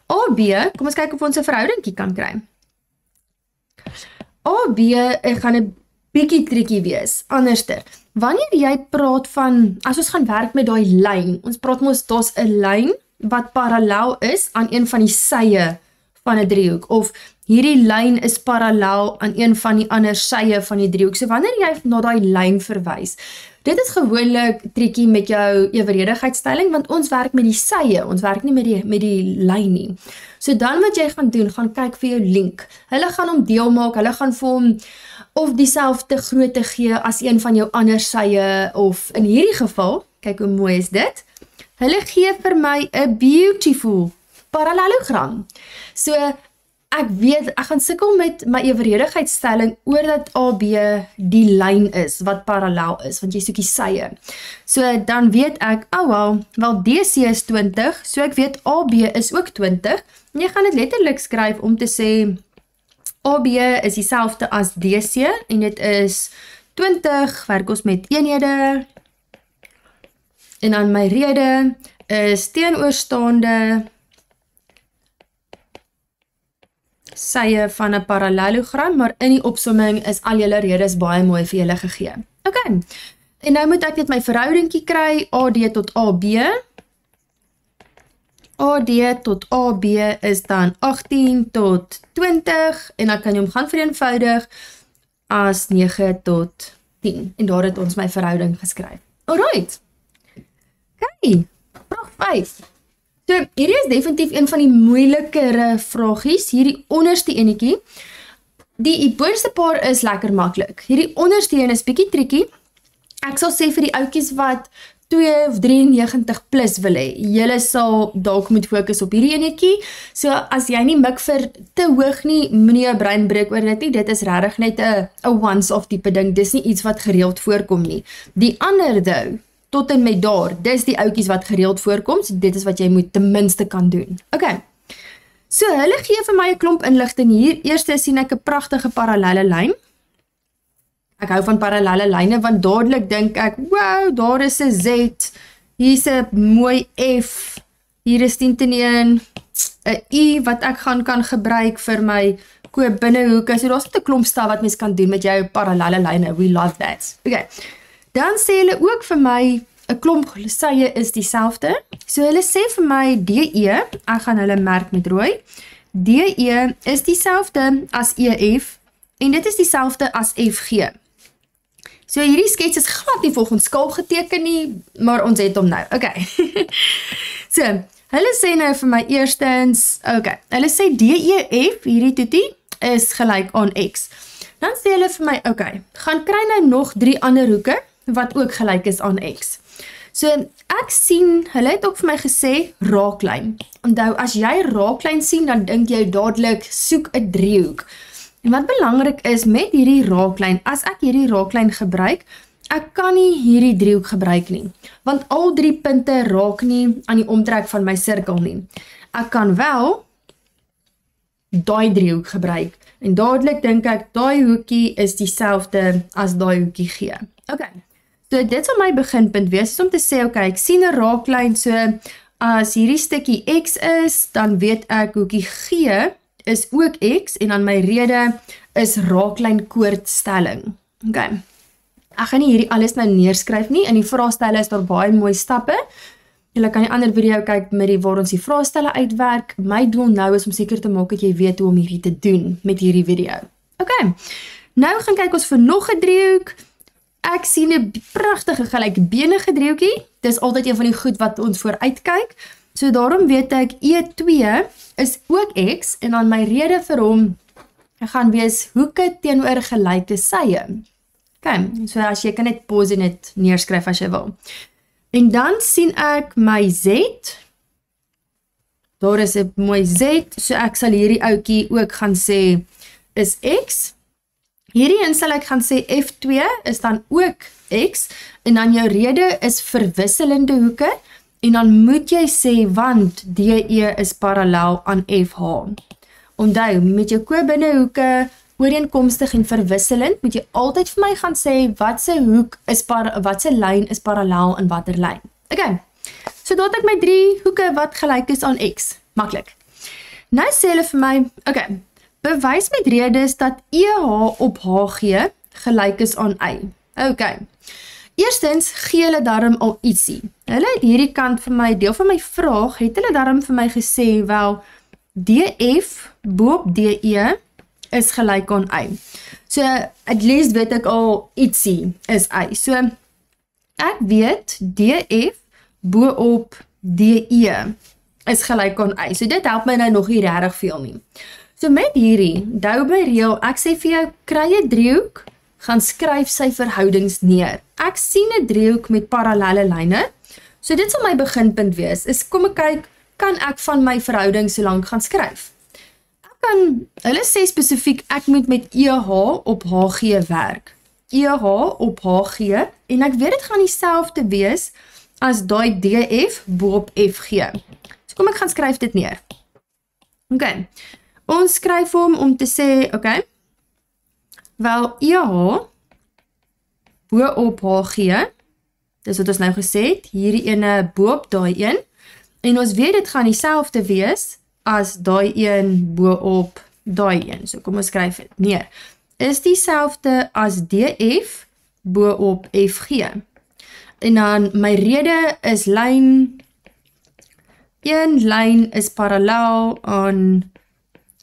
S1: AB, kom ons kyk of ons 'n verhoudingkie kan kry. AB gaan 'n bietjie triekie wees, anderster. Wanneer jy praat van, as ons gaan werk met daai lyn, ons praat mos, daar's 'n lyn wat parallel is aan een van die sye van 'n driehoek, of hierdie lyn is parallel aan een van die ander sye van die driehoek. So wanneer jy na daai lyn verwys, dit is gewoonlik triekie met jou eweredigheidsstelling, want ons werk met die sye, ons werk nie met die lyn nie. So dan wat jy gaan doen, gaan kyk vir jou link. Hulle gaan hom deel maak, hulle gaan vir hom of dieselfde grootte gee as een van jou ander sye, of in hierdie geval, kyk hoe mooi is dit, hulle gee vir my 'n beautiful parallelogram. So, ek weet, ek gaan sukkel met my eweredigheidsstelling oordat AB die lyn is wat parallel is, want jy soek die sye. So dan weet ek, wel DC is 20, so ek weet AB is ook 20, en jy gaan dit letterlik skryf om te sê, AB is dieselfde as DC, en dit is 20 werk ons met eenhede. En dan my rede is teenoorstaande sye van 'n parallelogram, maar in die opsomming is al julle redes baie mooi vir julle gegee. Ok, en nou moet ek net my verhoudingkie kry, AD tot AB. AD tot AB is dan 18 tot 20, en dan kan jy hom gaan vereenvoudig as 9 tot 10. En daar het ons my verhouding geskryf. Alright. Ok, vraag 5. So, hierdie is definitief een van die moeilikere vragies, hierdie onderste enetjie. Die boonste paar is lekker maklik. Hierdie onderste een is bietjie triekie. Ek sal sê vir die oudjies wat 2 of 93 plus wil hê, julle sal dalk moet fokus op hierdie enetjie. So, as jy nie mik vir te hoog nie, moenie jou brein breek oor dit nie. Dit is regtig net 'n once-off tipe ding. Dis nie iets wat gereeld voorkom nie. Die ander though, tot en met daar, dis die oudjies wat gereeld voorkom, so dit is wat jy moet ten minste kan doen. Ok, so hulle gee vir my 'n klomp inligting hier. Eerste sien ek 'n pragtige parallelle lyn. Ek hou van parallelle lyne, want dadelik dink ek, wow, daar is 'n Z, hier is 'n mooi F, hier is 10-1, 'n U wat ek kan gebruik vir my koop binnehoeke. So daar's net 'n klomp stuff wat mens kan doen met jou parallelle lyne. We love that. Ok. Dan sê hulle ook vir my, 'n klomp sye is dieselfde. So hulle sê vir my DE, ek gaan hulle merk met rooi, DE is dieselfde as EF, en dit is dieselfde as FG. So hierdie skets is glad nie volgens skaal geteken nie, maar ons het hom nou. Ok. So, hulle sê nou vir my eerstens, ok, hulle sê DEF, hierdie toetie, is gelyk aan X. Dan sê hulle vir my, ok, gaan kry nou nog 3 ander hoeke, wat ook gelyk is aan X. So, ek sien, hulle het ook vir my gesê, raaklyn. Onthou, as jy raaklyn sien, dan dink jy dadelik, soek 'n driehoek. En wat belangrik is, met hierdie raaklyn, as ek hierdie raaklyn gebruik, ek kan nie hierdie driehoek gebruik nie, want al 3 punte raak nie aan die omtrek van my sirkel nie. Ek kan wel daai driehoek gebruik, en dadelik dink ek, daai hoekie is dieselfde as daai hoekie G. Ok. So dit sal my beginpunt wees, om te sê, ok, ek sien 'n raaklyn, so as hierdie stukkie X is, dan weet ek hoekie G is ook X, en dan my rede is raaklyn koordstelling. Ok, ek gaan nie hierdie alles nou neerskryf nie, in die vraestelle is daar baie mooi stappe. Julle kan die ander video kyk met waar ons die vraestelle uitwerk. My doel nou is om seker te maak dat jy weet hoe om hierdie te doen met hierdie video. Ok, nou gaan kyk ons vir nog 'n driehoek. Ek sien 'n pragtige gelykbenige driehoekie. Dis altyd een van die goed wat ons vooruit kyk. So daarom weet ek E2 is ook X, en dan my rede vir hom gaan wees hoeke teenoor gelyke sye. Ok, so as jy kan net pause en dit neerskryf as jy wil. En dan sien ek my Z. Daar is 'n mooi Z, so ek sal hierdie ouetjie ook gaan sê is X. Hierdie een sal ek gaan sê F2 is dan ook X, en dan jou rede is verwisselende hoeke, en dan moet jy sê, want DE is parallel aan FH. Onthou, met jou koopbinnehoeke, ooreenkomstig en verwisselend, moet jy altyd vir my gaan sê, watse lyn is parallel aan watter lyn. Ok, so daar het ek my 3 hoeke wat gelyk is aan X. Maklik. Nou sê hulle vir my, ok, bewys met redes dat EH op HG gelyk is aan Y. Ok. Eerstens gee hulle daarom al ietsie. Hulle het hierdie kant vir my, deel van my vraag, het hulle daarom vir my gesê, wel, DF boop DE is gelyk aan Y. So, at least weet ek al ietsie is Y. So, ek weet DF boop DE is gelyk aan Y. So, dit help my nou nog nie regtig veel nie. So, met hierdie, onthou by reël, ek sê vir jou, kry 'n driehoek, gaan skryf sy verhoudings neer. Ek sien 'n driehoek met parallelle lyne, so dit sal my beginpunt wees, is kom ek kyk, kan ek van my verhouding so lank gaan skryf? Hulle sê spesifiek, ek moet met EH op HG werk. EH op HG, en ek weet dit gaan dieselfde wees, as daai DF boop FG. So kom ek gaan skryf dit neer. Ok, ons skryf hom om te sê, ok, wel EH bo-op HG, dis wat ons nou gesê het, hierdie ene bo-op daai een, en ons weet dit gaan dieselfde wees as daai een bo-op daai een. So kom ons skryf dit neer. Is dieselfde as DF bo-op FG. En dan my rede is lyn, een lyn is parallel aan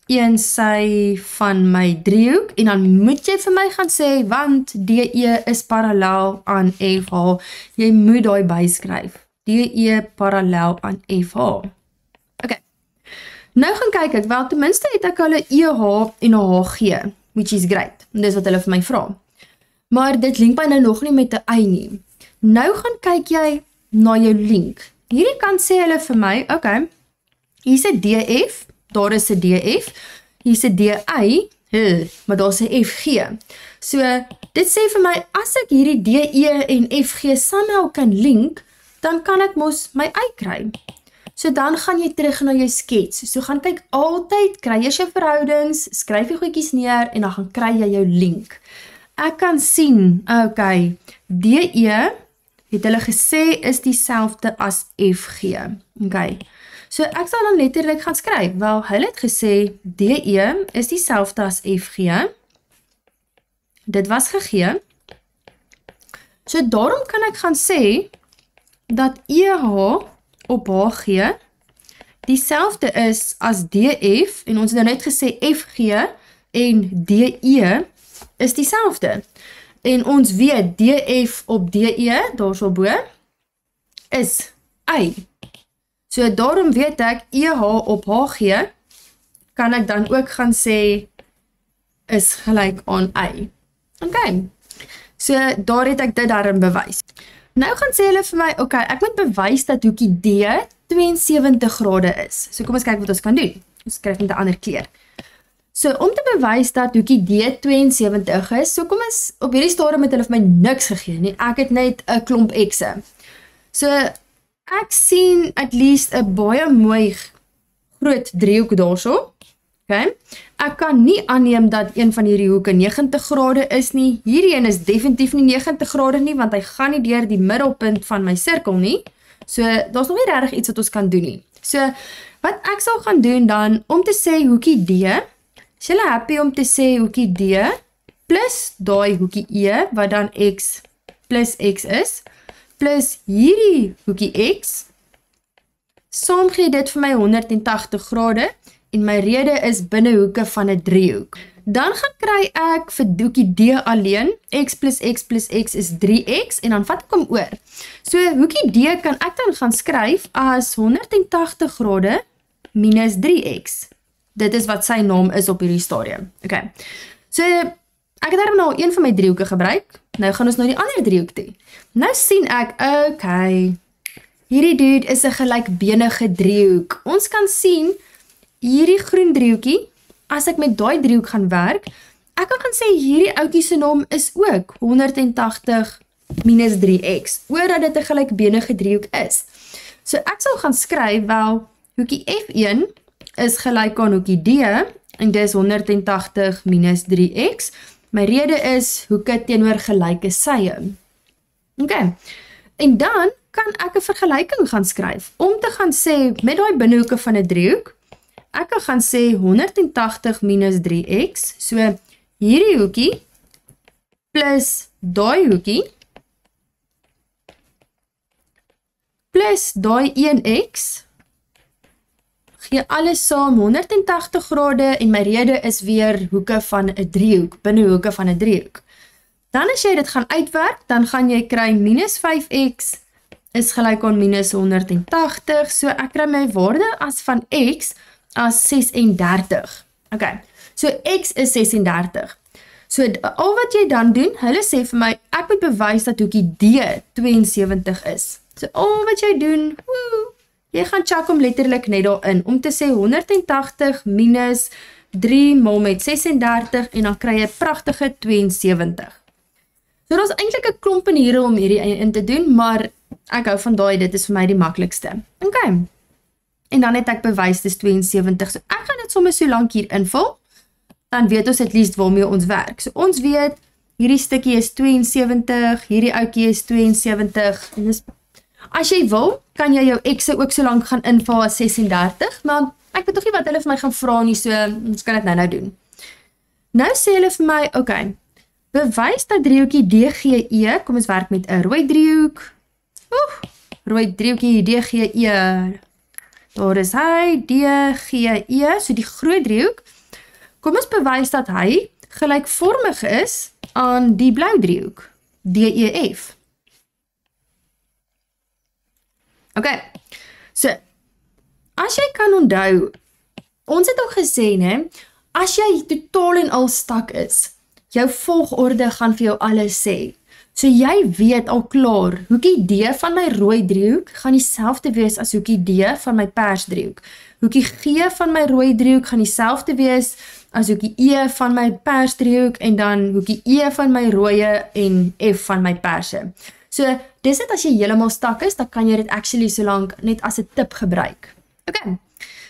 S1: een sy van my driehoek, en dan moet jy vir my gaan sê, want DE is parallel aan FH. Jy moet daai byskryf. DE parallel aan FH. Ok. Nou gaan kyk ek, wel ten minste het ek hulle EH en HG, which is great. En dis wat hulle vir my vra. Maar dit link my nou nog nie met 'n y nie. Nou gaan kyk jy na jou link. Hierdie kant sê hulle vir my, ok, hier's 'n DF, daar is 'n DF, hier's 'n DI, maar daar's 'n FG. So, dit sê vir my, as ek hierdie DE en FG somehow kan link, dan kan ek mos my y kry. So dan gaan jy terug na jou skets. So gaan kyk altyd, kry jy jou verhoudings, skryf jy goedjies neer en dan gaan kry jy jou link. Ek kan sien, ok, DE het hulle gesê is dieselfde as FG. Ok, so ek sal dan letterlik gaan skryf. Wel, hulle het gesê DE is dieselfde as FG. Dit was gegee. So daarom kan ek gaan sê dat EH op HG dieselfde is as DF, en ons het nou net gesê FG en DE is dieselfde. En ons weet DF op DE, daar so bo, is Y. So daarom weet ek EH op HG kan ek dan ook gaan sê is gelyk aan Y. Ok, so daar het ek dit daarin bewys. Nou gaan sê hulle vir my, ok, ek moet bewys dat hoekie D 72 grade is. So kom ons kyk wat ons kan doen. Ons skryf met 'n ander kleur. So om te bewys dat hoekie D 72 is, so kom ons, op hierdie stadium het hulle vir my niks gegee nie. Ek het net 'n klomp x'e. So ek sien at least 'n baie mooi groot driehoek daarso. Okay. Ek kan nie aanneem dat een van hierdie hoeke 90 grade is nie. Hierdie een is definitief nie 90 grade nie, want hy gaan nie deur die middelpunt van my sirkel nie. So, daar's nog nie regtig iets wat ons kan doen nie. So, wat ek sal gaan doen dan, om te sê hoekie D, is julle happy om te sê hoekie D, plus daai hoekie E, wat dan X plus X is, plus hierdie hoekie X, saam gee dit vir my 180 grade, en my rede is binnehoeke van 'n driehoek. Dan gaan kry ek vir hoekie D alleen, x plus x plus x is 3x, en dan vat ek hom oor. So hoekie D kan ek dan gaan skryf as 180 grade minus 3x. Dit is wat sy naam is op hierdie stadium. Okay. So ek het daarom nou een van my driehoeke gebruik. Nou gaan ons nou die ander driehoek toe. Nou sien ek, okay, hierdie dude is 'n gelykbenige driehoek. Ons kan sien hierdie groen driehoekie, as ek met daai driehoek gaan werk, ek kan gaan sê hierdie ouetjie se naam is ook 180 minus 3x, oordat dit 'n gelykbenige driehoek is. So ek sal gaan skryf, wel, hoekie F1 is gelyk aan hoekie D, en dis 180 minus 3x. My rede is hoeke teenoor gelyke sye. Okay. En dan kan ek 'n vergelyking gaan skryf, om te gaan sê, met daai binnehoeke van 'n driehoek, ek kan gaan sê 180 minus 3x, so hierdie hoekie plus daai hoekie plus daai 1x gee alles saam 180 grade, en my rede is weer hoeke van 'n driehoek, binnehoeke van 'n driehoek. Dan as jy dit gaan uitwerk, dan gaan jy kry minus 5x is gelyk aan minus 180, so ek kry my waarde as van x as 36. Okay, so x is 36. So al wat jy dan doen, hulle sê vir my, ek moet bewys dat hoekie D 72 is. So al wat jy doen, jy gaan check hom letterlik net daarin, om te sê 180 minus 3 mal met 36, en dan kry jy pragtige 72. So daar's eintlik 'n klomp maniere om hierdie in te doen, maar ek hou van daai, dit is vir my die maklikste. Okay. En dan het ek bewys dis 72, so ek gaan dit sommer so lank hier invul, dan weet ons at least waarmee ons werk. So ons weet, hierdie stukkie is 72, hierdie ouetjie is 72, en dis, as jy wil, kan jy jou x ook so lank gaan invul as 36, maar ek weet toch nie wat hulle vir my gaan vra nie, so ons kan dit nou doen. Nou sê hulle vir my, okay, bewys dat driehoekie DGE, kom ons werk met 'n rooi driehoek, rooi driehoekie DGE, daar is hy, DGE, so die groot driehoek, kom ons bewys dat hy gelykvormig is aan die blou driehoek, DEF. Okay, so, as jy kan onthou, ons het ook gesê, ne, as jy totaal en al stak is, jou volgorde gaan vir jou alles sê. So jy weet al klaar, hoekie D van my rooi driehoek gaan dieselfde wees as hoekie D van my pers driehoek. Hoekie G van my rooi driehoek gaan dieselfde wees as hoekie E van my pers driehoek en dan hoekie E van my rooie en F van my perse. So dis dit as jy heeltemal stak is, dan kan jy dit actually so lank net as 'n tip gebruik. Okay,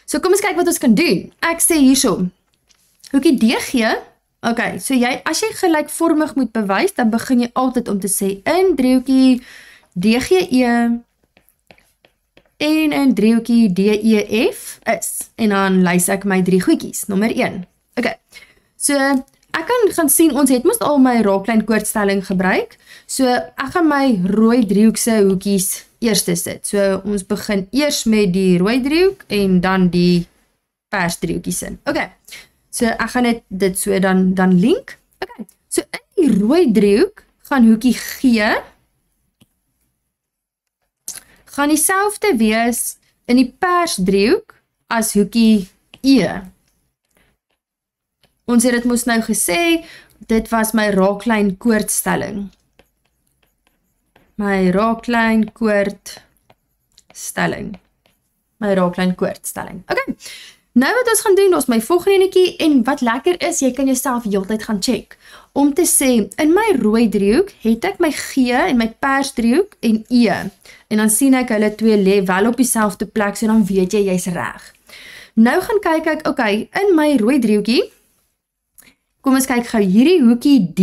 S1: so kom ons kyk wat ons kan doen. Ek sê hierso, hoekie DG, okay, so as jy gelykvormig moet bewys, dan begin jy altyd om te sê, in driehoekie DGE en in driehoekie DEF is, en dan lys ek my 3 goedjies, nommer 1. Okay, so ek kan gaan sien, ons het mos al my raaklyn koordstelling gebruik, so ek gaan my rooi driehoekse hoekies eerste sit. So ons begin eers met die rooi driehoek en dan die pers driehoekies in. Okay, so ek gaan dit so dan link. Okay, so in die rooi driehoek gaan hoekie G gaan dieselfde wees in die pers driehoek as hoekie E. Ons het dit mos nou gesê, dit was my raaklyn koordstelling. My raaklyn koordstelling. Okay, nou wat ons gaan doen, ons my volgende enetjie, en wat lekker is, jy kan jouself heeltyd gaan check, om te sê, in my rooi driehoek, het ek my G en my pers driehoek en E, en dan sien ek hulle twee lê wel op dieselfde plek, so dan weet jy, jy's reg. Nou gaan kyk ek, okay, in my rooi driehoekie, kom ons kyk gou hierdie hoekie D.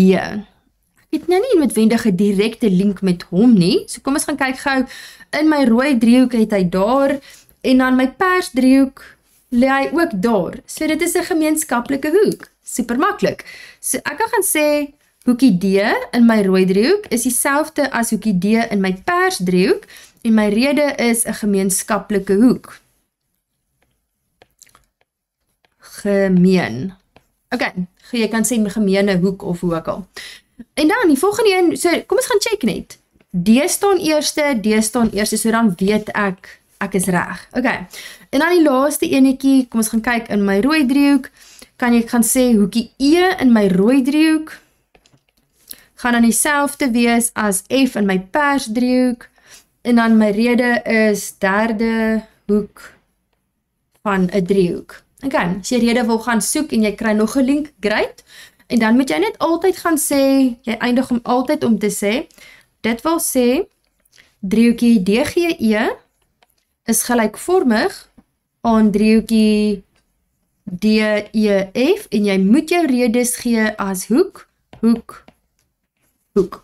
S1: Ek het nou nie noodwendig 'n direkte link met hom nie. So kom ons gaan kyk gou. In my rooi driehoek het hy daar en dan my pers driehoek lê hy ook daar. So dit is 'n gemeenskaplike hoek. Super maklik. So ek kan gaan sê hoekie D in my rooi driehoek is dieselfde as hoekie D in my pers driehoek en my rede is 'n gemeenskaplike hoek. Gemeen. Okay, jy kan sê gemeene hoek of hoe ook al. En dan die volgende een, so kom ons gaan check net. D staan eerste, so dan weet ek is reg. Okay, en dan die laaste enetjie, kom ons gaan kyk in my rooi driehoek, kan jy gaan sê hoekie E in my rooi driehoek, gaan dan dieselfde wees as F in my pers driehoek, en dan my rede is derde hoek van 'n driehoek. Okay, as jy rede wil gaan soek en jy kry nog 'n link, great. En dan moet jy net altyd gaan sê, jy eindig om altyd om te sê, dit wil sê, driehoekie DGE is gelykvormig aan driehoekie DEF en jy moet jou redes gee as hoek.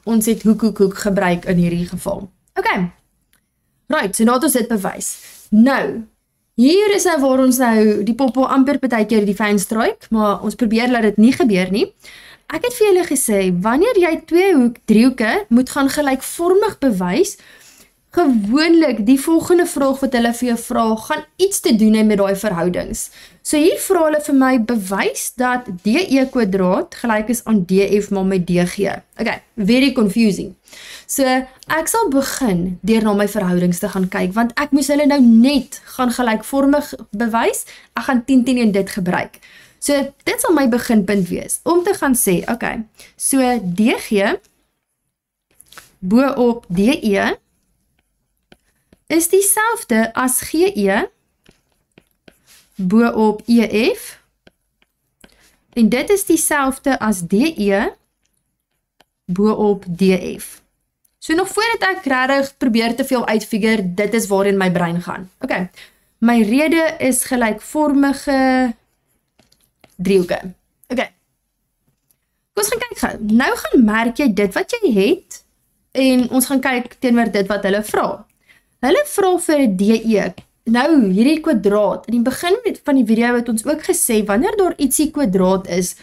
S1: Ons het hoek gebruik in hierdie geval. Okay, right, so nou het ons dit bewys. Nou, hier is nou waar ons nou die poppel amper partykeer die fyn struik, maar ons probeer laat dit nie gebeur nie. Ek het vir julle gesê, wanneer jy twee driehoeke moet gaan gelykvormig bewys, gewoonlik die volgende vraag wat hulle vir jou vra, gaan iets te doen hê met daai verhoudings. So hier vra hulle vir my bewys dat DE kwadraat gelyk is aan DF maar met DG. Okay, very confusing. So ek sal begin deur na my verhoudings te gaan kyk, want ek moes hulle nou net gaan gelykvormig bewys, ek gaan 10 dit gebruik. So dit sal my beginpunt wees, om te gaan sê, okay, so DG bo op DE is dieselfde as GE bo op EF en dit is dieselfde as DE bo op DF. So nog voordat ek regtig probeer te veel uitfigure, dit is waarin my brein gaan. Okay, my rede is gelykvormige driehoeke. Okay, Kom ons gaan kyk gou. Nou gaan merk jy dit wat jy het en ons gaan kyk teenoor dit wat hulle vra. Hulle vra vir 'n DE. Nou, hierdie kwadraat. In die begin van die video het ons ook gesê, wanneer daar ietsie kwadraat is,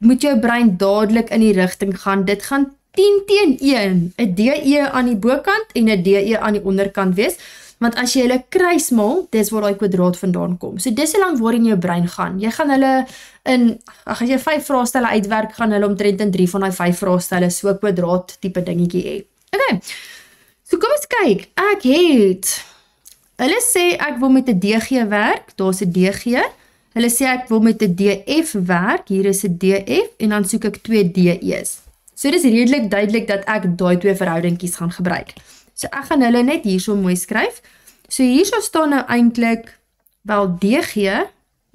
S1: moet jou brein dadelik in die rigting gaan. Dit gaan 10 teen 1, 'n DE aan die bokant en 'n DE aan die onderkant wees, want as jy hulle kruismaal, dis waar daai kwadraat vandaan kom. So dis hoe lank waarin jou brein gaan. Jy gaan hulle as jy 5 vraestelle uitwerk, gaan hulle omtrent in 3 van daai 5 vraestelle so kwadraat tipe dingetjie hê. Okay. So kom ons kyk. Hulle sê ek wil met 'n DG werk, daar's 'n DG. Hulle sê ek wil met 'n DF werk, hier is 'n DF en dan soek ek 2 DE's. So dis redelik duidelik dat ek daai 2 verhoudingkies gaan gebruik. So ek gaan hulle net hierso mooi skryf. So hierso staan nou eintlik wel DG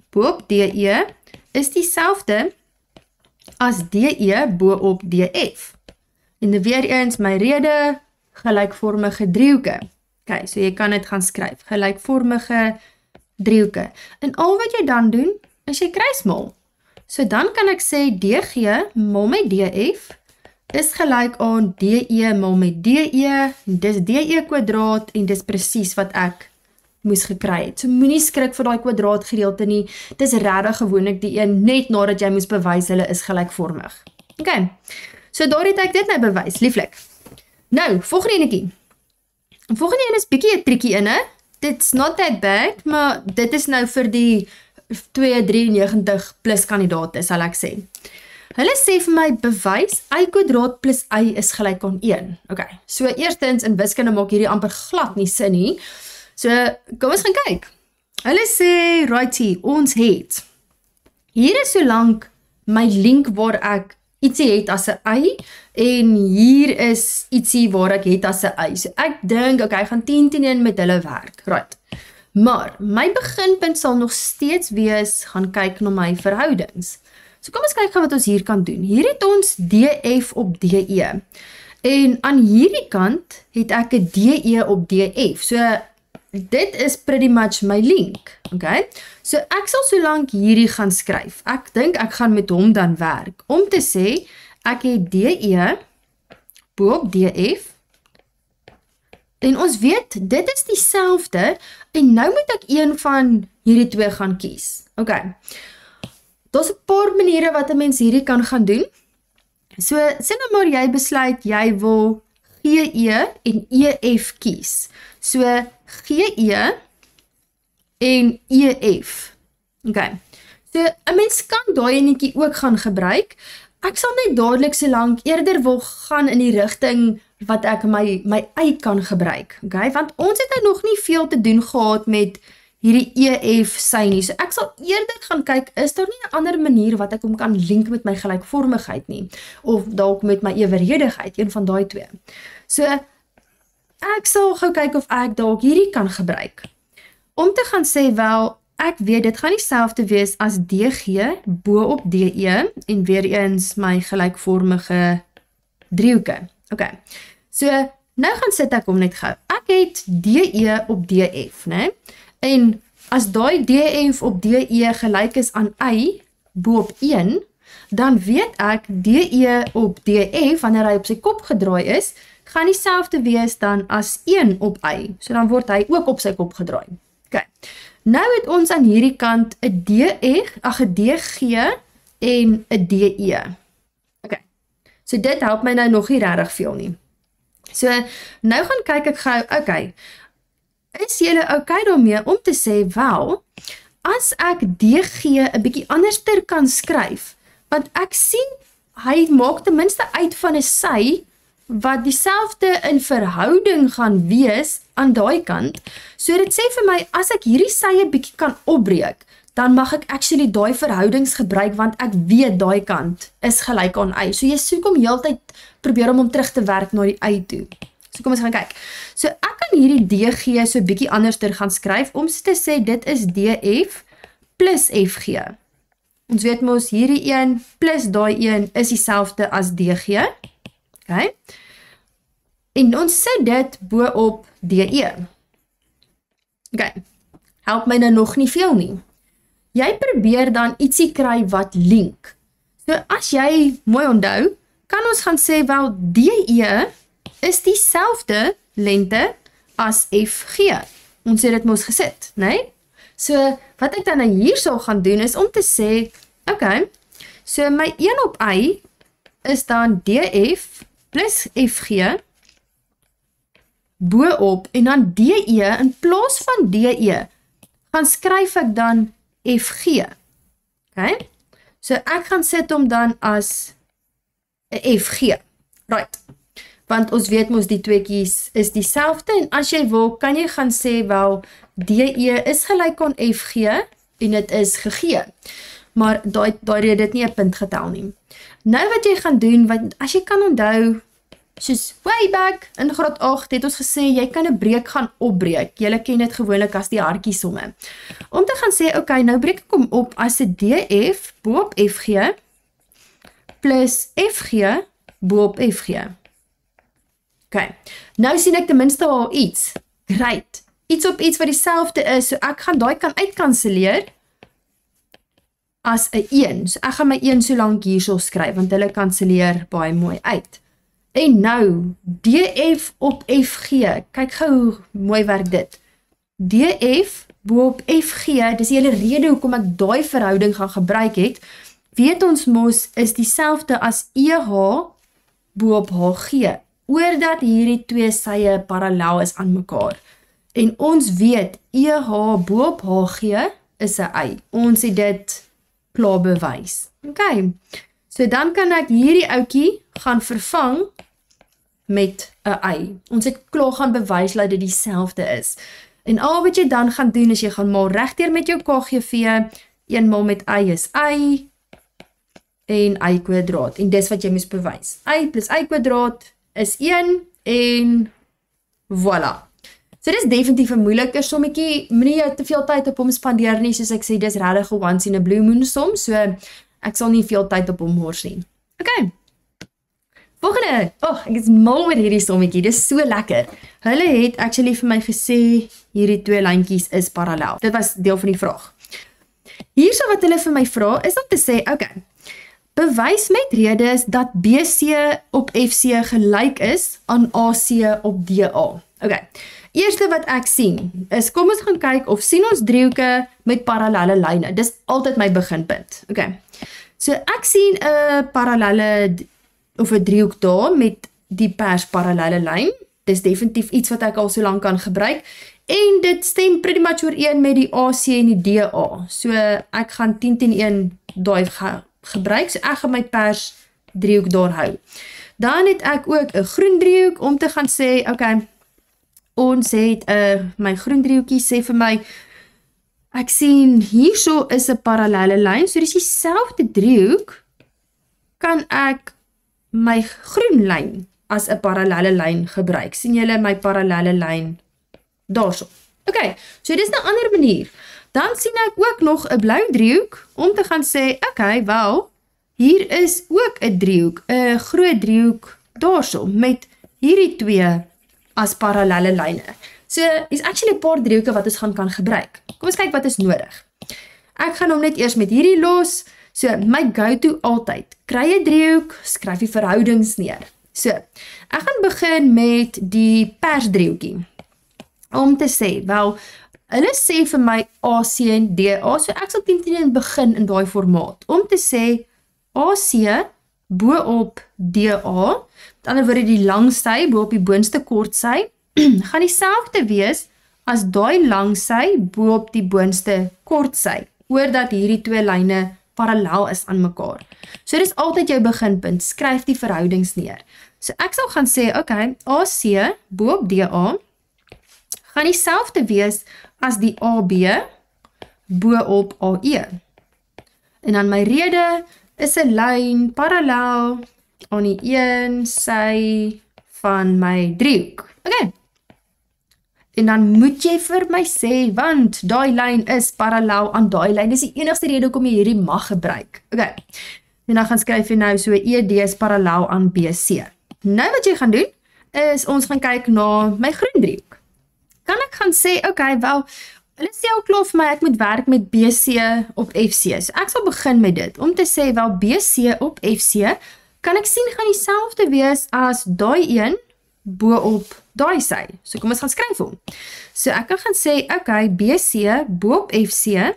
S1: bo-op DE is dieselfde as DE bo-op DF. En weer eens my rede gelykvormige driehoeke. Okay, so jy kan dit gaan skryf. Gelykvormige driehoeke. En al wat jy dan doen, is jy kruismaal. So dan kan ek sê DG maal met DF is gelyk aan DE maal met DE, dis DE kwadraat en dis presies wat ek moes gekry het. So moenie skrik vir daai kwadraatgedeelte nie, dis regtig gewoonlik die een net nadat jy moes bewys hulle is gelykvormig. Okay, so daar het ek dit nou bewys, lieflik. Nou, volgende enetjie. Volgende een is bietjie 'n triekie in, hè? It's not that bad, maar dit is nou vir die 293 plus kandidaate, sal ek sê. Hulle sê vir my, bewys y kwadraat plus y is gelyk aan 1. Okay, so eerstens in wiskunde maak hierdie amper glad nie sin nie. So, kom ons gaan kyk. Hulle sê, righty, ons het. Hier is so lank my link waar ek ietsie het as 'n y en hier is ietsie waar ek het as 'n y. So ek dink, okay, gaan 10 teen 1 met hulle werk. Right. Maar my beginpunt sal nog steeds wees, gaan kyk na my verhoudings. So kom ons kyk gou wat ons hier kan doen. Hier het ons DF op DE. En aan hierdie kant het ek 'n DE op DF. So dit is pretty much my link. Okay? So ek sal so lank hierdie gaan skryf. Ek dink ek gaan met hom dan werk. Om te sê, ek het DE bo op DF. En ons weet, dit is dieselfde. En nou moet ek een van hierdie twee gaan kies. Okay. Daar's 'n paar maniere wat 'n mens hierdie kan gaan doen. So, sê nou maar jy besluit jy wil GE en EF kies. So, GE en EF. Okay. So, 'n mens kan daai enetjie ook gaan gebruik. Ek sal net dadelik so lank eerder wil gaan in die rigting wat ek my y kan gebruik. Okay? Want ons het nou nog nie veel te doen gehad met hierdie EF sy nie. So ek sal eerder gaan kyk, is daar nie 'n ander manier wat ek hom kan link met my gelykvormigheid nie? Of dalk met my eweredigheid, een van daai twee. So, ek sal gou kyk of ek dalk hierdie kan gebruik. Om te gaan sê, wel, ek weet dit gaan dieselfde wees as DG bo op DE en weer eens my gelykvormige driehoeke. Okay. So, nou gaan sit ek hom net gou. Ek het DE op DF, né? En as daai DF op DE gelyk is aan y bo op 1, dan weet ek DE op DF, wanneer hy op sy kop gedraai is, gaan dieselfde wees dan as 1 op y. So dan word hy ook op sy kop gedraai. Okay. Nou het ons aan hierdie kant 'n DG en 'n DE. Okay. So dit help my nou nog nie regtig veel nie. So nou gaan kyk ek gou, okay. Is julle okay daarmee om te sê, wel, as ek DG 'n bietjie anderster kan skryf, want ek sien, hy maak ten minste uit van 'n sy, wat dieselfde in verhouding gaan wees aan daai kant. So dit sê vir my, as ek hierdie sye bietjie kan opbreek, dan mag ek actually daai verhoudings gebruik, want ek weet daai kant is gelyk aan y. So jy soek om heeltyd, probeer om terug te werk na die y toe. So kom ons gaan kyk. So ek kan hierdie DG so bietjie anderster gaan skryf, om te sê dit is DF plus FG. Ons weet mos hierdie een plus daai een is dieselfde as DG. Okay. En ons sit dit bo op DE. Okay. Help my nou nog nie veel nie. Jy probeer dan ietsie kry wat link. So as jy mooi onthou, kan ons gaan sê, wel, DE is dieselfde lengte as FG. Ons het dit mos gesit, né? So wat ek dan nou hier sal gaan doen is om te sê, okay, so my 1 op Y is dan DF plus FG bo-op en dan DE, in plaas van DE, gaan skryf ek dan FG. Okay? So ek gaan sit hom dan as 'n FG. Right. Want ons weet mos die tweeetjies is dieselfde en as jy wil, kan jy gaan sê, wel, DE is gelyk aan FG en dit is gegee. Maar daar het dit nie 'n punt getel nie. Nou wat jy gaan doen, want as jy kan onthou, soos way back in graad 8 het ons gesê, jy kan 'n breek gaan opbreek. Julle ken dit gewoonlik as die hartjiesomme. Om te gaan sê, okay, nou breek ek hom op as 'n DF bo-op FG plus FG bo-op FG. Okay, nou sien ek ten minste al iets. Great. Iets op iets wat dieselfde is, so ek gaan daai kan uitkanselleer as 'n 1. So ek gaan my 1 so lank hierso skryf, want hulle kanselleer baie mooi uit. En nou, DF op FG, kyk gou hoe mooi werk dit. DF bo op FG, dis die hele rede hoekom ek daai verhouding gaan gebruik het, weet ons mos is dieselfde as EH bo op HG, oordat hierdie twee sye parallel is aan mekaar. En ons weet, EH bo op HG is 'n Y. Ons het dit klaar bewys. Okay, so dan kan ek hierdie ouetjie gaan vervang met 'n Y. Ons het klaar gaan bewys dat dit dieselfde is. En al wat jy dan gaan doen is jy gaan maal regdeur met jou KGV, 1 maal met Y is Y en Y kwadraat. En dis wat jy moes bewys. Y plus Y kwadraat is 1 en voilà. So dis definitief 'n moeiliker sommetjie, moenie jou te veel tyd op hom spandeer nie, soos ek sê, dis regtig 'n once in a blue moon som, so ek sal nie veel tyd op hom mors nie. Okay. Volgende, ek is mal oor hierdie sommetjie, dis so lekker. Hulle het actually vir my gesê, hierdie twee lyntjies is parallel. Dit was deel van die vraag. Hierso wat hulle vir my vra, is om te sê, okay, bewys met redes dat BC op FC gelyk is aan AC op DA. Okay, eerste wat ek sien, is kom ons gaan kyk of sien ons driehoeke met parallelle lyne. Dis altyd my beginpunt. Okay, so ek sien 'n parallelle of 'n driehoek daar met die persparallelle lyn. Dis definitief iets wat ek al so lank kan gebruik. En dit stem pretty much ooreen met die AC en die DA. So ek gaan 10-10-1 daai gebruik. So ek gaan my pers driehoek daar hou. Dan het ek ook 'n groen driehoek om te gaan sê, okay, ons het my groen driehoekie sê vir my, ek sien hierso is 'n parallelle lyn. So dis dieselfde driehoek kan ek my groen lyn as 'n parallelle lyn gebruik. Sien julle my parallelle lyn daarso. Okay, so dis 'n ander manier. Dan sien ek ook nog 'n blou driehoek om te gaan sê, okay, wel, hier is ook 'n driehoek, 'n groot driehoek daarso met hierdie twee as parallelle lyne. So is actually 'n paar driehoeke wat ons kan gebruik. Kom ons kyk wat is nodig. Ek gaan hom net eers met hierdie los. So my go-to altyd, kry 'n driehoek, skryf die verhoudings neer. So, ek gaan begin met die persdriehoekie. Om te sê, wel, hulle sê vir my AC en DA, so ek sal 10-10 begin in daai formaat. Om te sê AC bo-op DA, met ander woorde die lang sy bo-op die boonste kort sy, gaan dieselfde wees as daai lang sy bo-op die boonste kort sy, oordat hierdie twee lyne parallel is aan mekaar. So dis altyd jou beginpunt, skryf die verhoudings neer. So ek sal gaan sê, okay, AC bo-op DA gaan dieselfde wees as die AB bo-op AE. En dan my rede is 'n lyn parallel aan die een sy van my driehoek. Okay. En dan moet jy vir my sê, want daai lyn is parallel aan daai lyn. Dis die enigste rede hoekom jy hierdie mag gebruik. Okay. En dan gaan skryf jy nou so ED is parallel aan BC. Nou wat jy gaan doen, is ons gaan kyk na my groen driehoek. Kan ek gaan sê, okay, wel, Hulle sê al klaar vir my, ek moet werk met BC op FC. So ek sal begin met dit, om te sê, wel BC op FC, kan ek sien gaan dieselfde wees as daai een bo op daai sy. So kom ons gaan skryf hom. So ek kan gaan sê, okay, BC bo op FC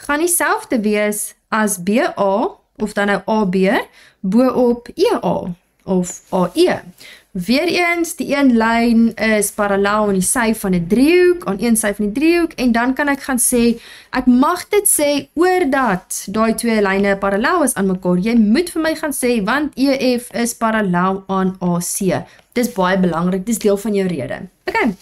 S1: gaan dieselfde wees as BA, of dan nou AB, bo op EA, of AE. Weereens, die een lyn is parallel aan die sy van 'n driehoek, aan een sy van die driehoek, en dan kan ek gaan sê, ek mag dit sê oordat daai twee lyne parallel is aan mekaar. Jy moet vir my gaan sê, want EF is parallel aan AC. Dis baie belangrik, dis deel van jou rede. Okay,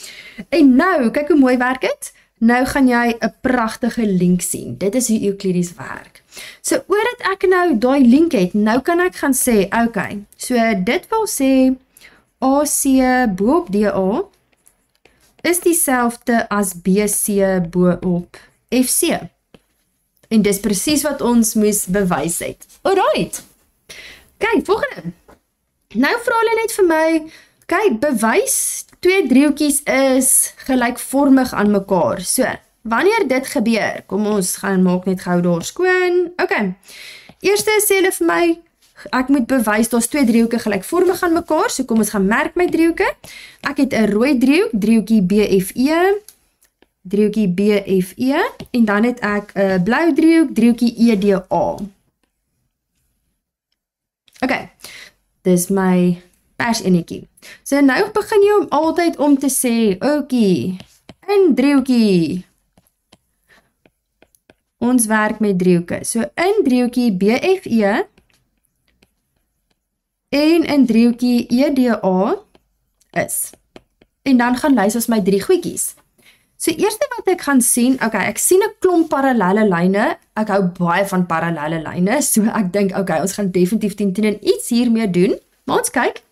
S1: en nou, kyk hoe mooi werk dit. Nou gaan jy 'n pragtige link sien. Dit is hoe Euclides werk. So, oordat ek nou daai link het, nou kan ek gaan sê, okay, so dit wil sê, AC bo op DA is dieselfde as BC bo op FC. En dis presies wat ons moes bewys het. Alright. Kyk, volgende. Nou vra hulle net vir my, kyk, bewys twee driehoekies is gelykvormig aan mekaar. So, wanneer dit gebeur, kom ons gaan maak net gou daar skoon. Okay. Eerste sê hulle vir my, ek moet bewys, daar's twee driehoeke gelykvormig aan mekaar, so kom ons gaan merk my driehoeke. Ek het 'n rooi driehoek, driehoekie BFE, en dan het ek 'n blou driehoek, driehoekie EDA. Okay, dis my pers enetjie. So nou begin jy altyd om te sê, okay, 'n driehoekie. Ons werk met driehoeke. So 'n driehoekie BFE en 'n driehoekie EDA is. En dan gaan lys ons my drie goedjies. So eerste wat ek gaan sien, okay, ek sien 'n klomp parallelle lyne. Ek hou baie van parallelle lyne, so ek dink, okay, ons gaan definitief teen iets hiermee doen. Maar ons kyk.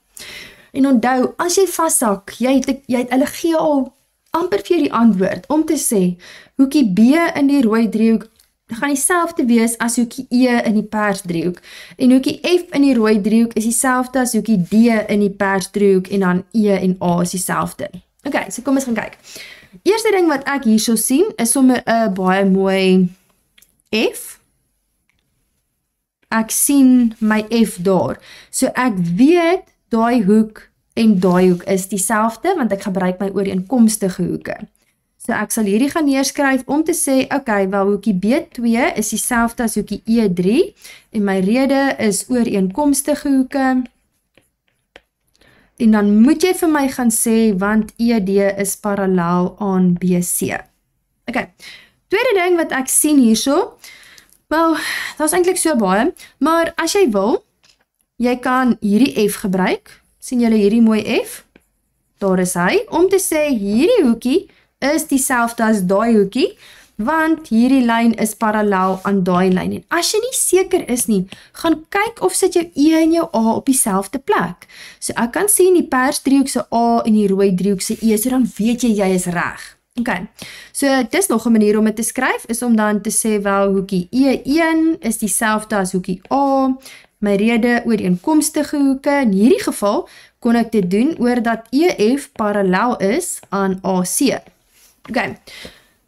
S1: En onthou, as jy vashak, jy het hulle gee al amper vir jou die antwoord om te sê, hoekie B in die rooi driehoek gaan dieselfde wees as hoekie E in die pers driehoek. En hoekie F in die rooi driehoek is dieselfde as hoekie D in die pers driehoek, en dan E en A is dieselfde. Okay, so kom ons gaan kyk. Eerste ding wat ek hierso sien is sommer 'n baie mooi F. Ek sien my F daar. So ek weet daai hoek en daai hoek is dieselfde, want ek gebruik my ooreenkomstige hoeke. So ek sal hierdie gaan neerskryf om te sê, okay, wel hoekie B2 is dieselfde as hoekie E3, en my rede is ooreenkomstige hoeke. En dan moet jy vir my gaan sê, want ED is parallel aan BC. Okay, tweede ding wat ek sien hierso, wel, dat is eintlik so baie, maar as jy wil, jy kan hierdie F gebruik. Sien julle hierdie mooi F? Daar is hy, om te sê hierdie hoekie is dieselfde as daai hoekie, want hierdie lyn is parallel aan daai lyn. En as jy nie seker is nie, gaan kyk of sit jou E en jou A op dieselfde plek. So ek kan sien die pers driehoek se A en die rooi driehoek se E, so dan weet jy is reg. Okay, so dis nog 'n manier om dit te skryf, is om dan te sê, wel, hoekie E1 is dieselfde as hoekie A, my rede ooreenkomstige hoeke. In hierdie geval kon ek dit doen oordat EF parallel is aan AC. Okay,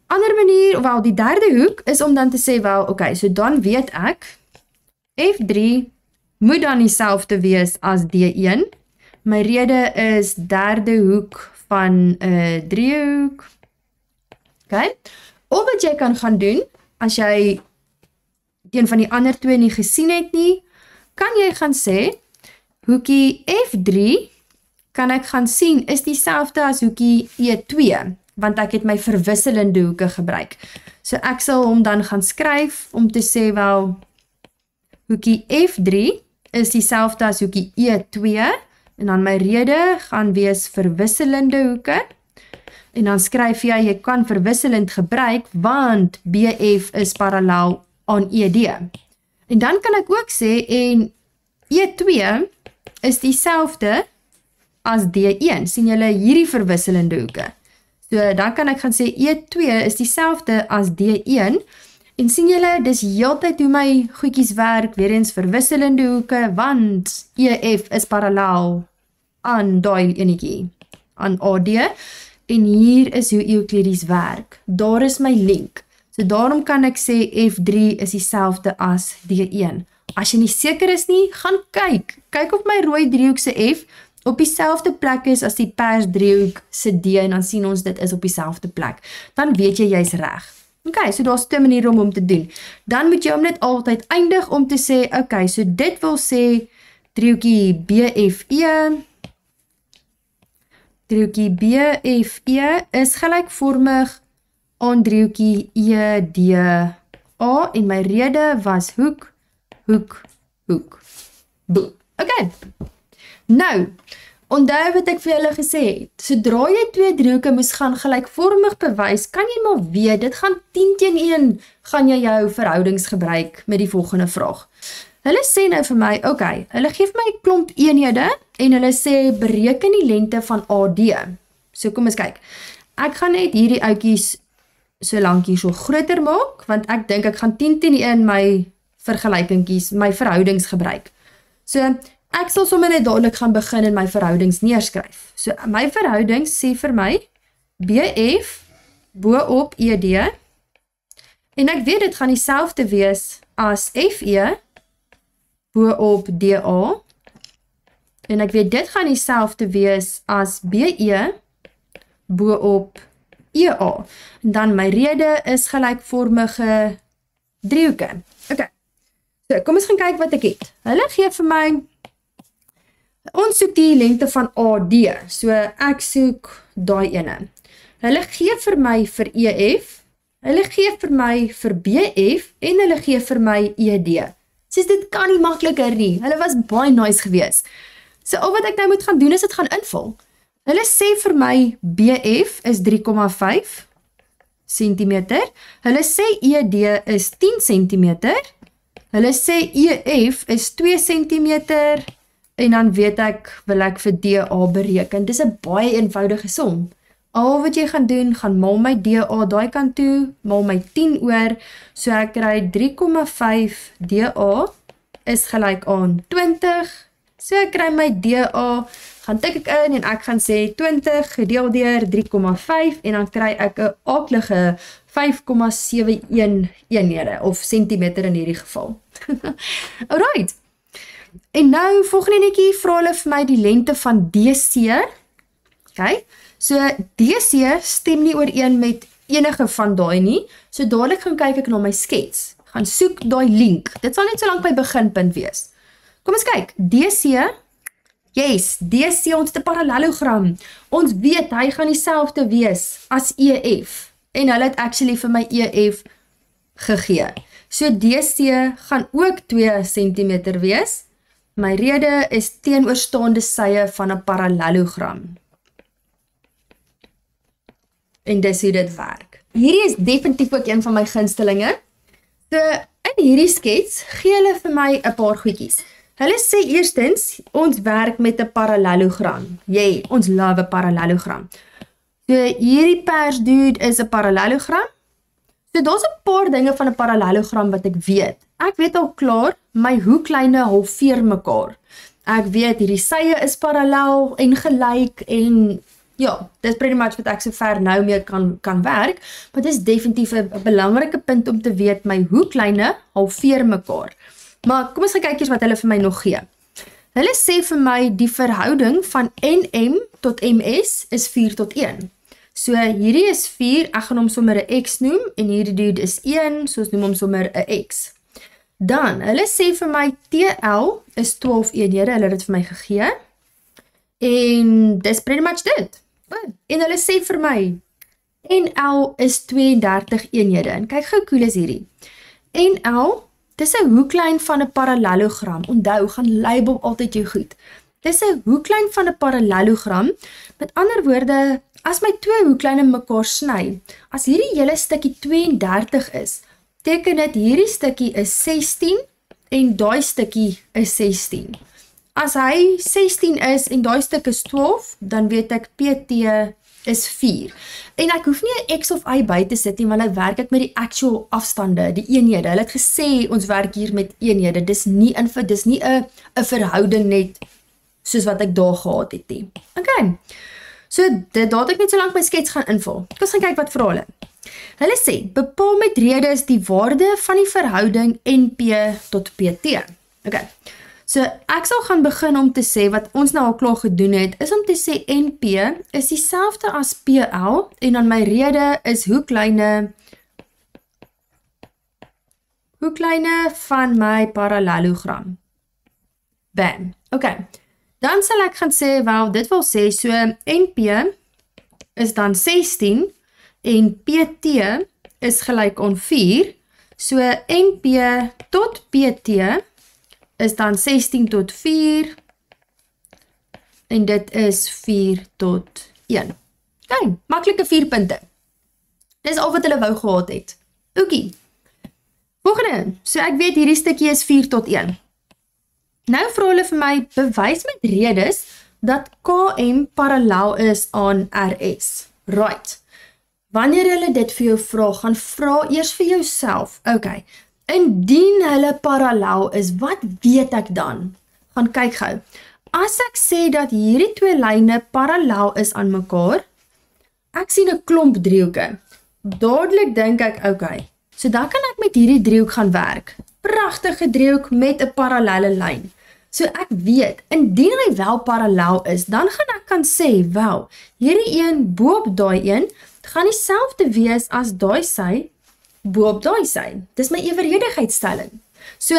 S1: ander manier, wel, die derde hoek is om dan te sê, wel, okay, so dan weet ek, F3 moet dan dieselfde wees as D1. My rede is derde hoek van 'n driehoek. Okay, of wat jy kan gaan doen, as jy een van die ander twee nie gesien het nie, kan jy gaan sê, hoekie F3 kan ek gaan sien is dieselfde as hoekie E2, want ek het my verwisselende hoeke gebruik. So ek sal hom dan gaan skryf om te sê, wel, hoekie F3 is dieselfde as hoekie E2, en dan my rede gaan wees verwisselende hoeke, en dan skryf jy kan verwisselend gebruik, want BF is parallel aan ED. En dan kan ek ook sê, en E2 is dieselfde as D1. Sien julle hierdie verwisselende hoeke? So dan kan ek gaan sê, E2 is dieselfde as D1, en sien julle, dis heeltyd hoe my goedjies werk, weer eens verwisselende hoeke, want EF is parallel aan daai enetjie, aan AD, en hier is hoe Euklides werk. Daar is my link. So daarom kan ek sê F3 is dieselfde as D1. As jy nie seker is nie, gaan kyk. Kyk of my rooi driehoek se F op dieselfde plek is as die pers driehoek se D en dan sien ons dit is op dieselfde plek. Dan weet jy jy's reg. Okay, so daar's 2 maniere om te doen. Dan moet jy hom net altyd eindig om te sê, okay, so dit wil sê driehoekie BFE is gelykvormig aan driehoekie EDA en my rede was hoek, boek. Okay. Nou, onthou wat ek vir julle gesê het. Sodra jy 2 driehoeke moes gaan gelykvormig bewys, kan jy maar weet, dit gaan 10 teen 1 gaan jy jou verhoudings gebruik met die volgende vraag. Hulle sê nou vir my, okay, hulle gee vir my 'n klomp eenhede en hulle sê bereken die lengte van AD. So kom ons kyk. Ek gaan net hierdie outjies so lank hier so groter maak, want ek dink ek gaan 10 teen 1 my vergelykingkies, my verhoudings gebruik. So ek sal sommer net dadelik gaan begin en my verhoudings neerskryf. So my verhoudings sê vir my BF bo op ED en ek weet dit gaan dieselfde wees as FE bo op DA en ek weet dit gaan dieselfde wees as BE bo op EA. En dan my rede is gelykvormige driehoeke. Okay. So kom ons gaan kyk wat ek het. Hulle gee vir my ons soek die lengte van AD, so ek soek daai ene. Hulle gee vir my vir EF, hulle gee vir my vir BF en hulle gee vir my ED. Soos dit kan nie makliker nie, hulle was baie nice gewees. So al wat ek nou moet gaan doen is dit gaan invul. Hulle sê vir my BF is 3,5 cm, hulle sê ED is 10 cm, hulle sê EF is 2 cm, en dan weet ek, wil ek vir DA bereken. Dis 'n baie eenvoudige som. Al wat jy gaan doen, gaan maal my DA daai kant toe, maal my 10 oor, so ek kry 3,5 DA is gelyk aan 20, so ek kry my DA, gaan tik ek in en ek gaan sê 20 gedeel deur 3,5 en dan kry ek 'n aaklige 5,71 eenhede of sentimeter in hierdie geval. Alright. En nou, volgende netjie, vra hulle vir my die lengte van DC. Okay, so DC stem nie ooreen met enige van daai nie. So dadelik gaan kyk ek na my skets. Gaan soek daai link. Dit sal net so lank by beginpunt wees. Kom ons kyk. DC, yes, DC, ons het 'n parallelogram. Ons weet hy gaan dieselfde wees as EF. En hulle het actually vir my EF gegee. So DC gaan ook 2 cm wees. My rede is teenoorstaande sye van 'n parallelogram. En dis hoe dit werk. Hierdie is definitief ook een van my gunstelinge. So, in hierdie skets gee hulle vir my 'n paar goedjies. Hulle sê eerstens, ons werk met 'n parallelogram. Jee, ons love 'n parallelogram. So, hierdie pers dude is 'n parallelogram. So, daar's 'n paar dinge van 'n parallelogram wat ek weet. Ek weet al klaar, my hoeklyne halveer mekaar. Ek weet hierdie sye is parallel en gelyk en ja, dis pretty much wat ek so ver nou mee kan werk, maar dit is definitief 'n belangrike punt om te weet, my hoeklyne halveer mekaar. Maar kom ons gaan kyk eers wat hulle vir my nog gee. Hulle sê vir my die verhouding van NM tot MS is 4:1. So hierdie is 4, ek gaan hom sommer 'n X noem en hierdie dude is 1, so ons noem hom sommer 'n X. Dan, hulle sê vir my TL is 12 eenhede, hulle het dit vir my gegee. En dis pretty much dit. En hulle sê vir my NL is 32 eenhede. En kyk hoe cool is hierdie. NL, dis 'n hoeklyn van 'n parallelogram. Onthou, gaan label altyd jou goed. Dis 'n hoeklyn van 'n parallelogram. Met ander woorde, as my 2 hoeklyne mekaar sny, as hierdie hele stukkie 32 is, teken dit hierdie stukkie is 16 en daai stukkie is 16. As hy 16 is en daai stuk is 12, dan weet ek PT is 4. En ek hoef nie 'n X of Y by te sit nie, want hulle werk ek met die actual afstande, die eenhede. Hulle het gesê ons werk hier met eenhede. Dis nie 'n verhouding net soos wat ek daar gehad het nie. Okay. So, dit laat ek net so lank my skets gaan invul. Kom ons gaan kyk wat vra hulle. Hulle sê, bepaal met redes die waarde van die verhouding NP tot PT. Okay. So, ek sal gaan begin om te sê, wat ons nou al klaar gedoen het, is om te sê NP is dieselfde as PL, en dan my rede is hoeklyne van my parallelogram. Bam. Okay. Dan sal ek gaan sê, wel, dit wil sê, so NP is dan 16, en PT is gelyk aan 4, so NP tot PT is dan 16 tot 4, en dit is 4 tot 1. Kijk, maklike 4 punte. Dis al wat hulle wou gehad het. Oekie. Volgende, so ek weet hierdie stukkie is 4 tot 1. Nou vra hulle vir my, bewys met redes dat KM parallel is aan RS. Right. Wanneer hulle dit vir jou vra, gaan vra eers vir jouself. Okay. Indien hulle parallel is, wat weet ek dan? Gaan kyk gou. As ek sê dat hierdie twee lyne parallel is aan mekaar, ek sien 'n klomp driehoeke. Dadelik dink ek, okay, so dan kan ek met hierdie driehoek gaan werk. Pragtige driehoek met 'n parallelle lyn. So ek weet, indien hy wel parallel is, dan gaan ek kan sê, wel, hierdie een bo op daai een, gaan dieselfde wees as daai sy bo op daai sy. Dis my ewerhedigheidsstelling. So,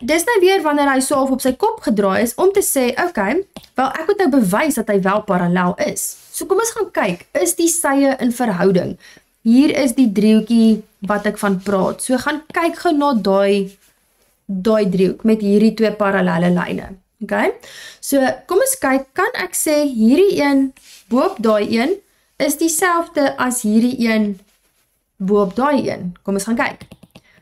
S1: dis nou weer wanneer hy so half op sy kop gedraai is, om te sê, okay, wel ek moet nou bewys dat hy wel parallel is. So kom ons gaan kyk, is die sye in verhouding? Hier is die driehoekie wat ek van praat. So gaan kyk gou na daai driehoek met hierdie twee parallelle lyne. Okay? So kom ons kyk, kan ek sê hierdie een bo op daai een is dieselfde as hierdie een bo op daai een. Kom ons gaan kyk.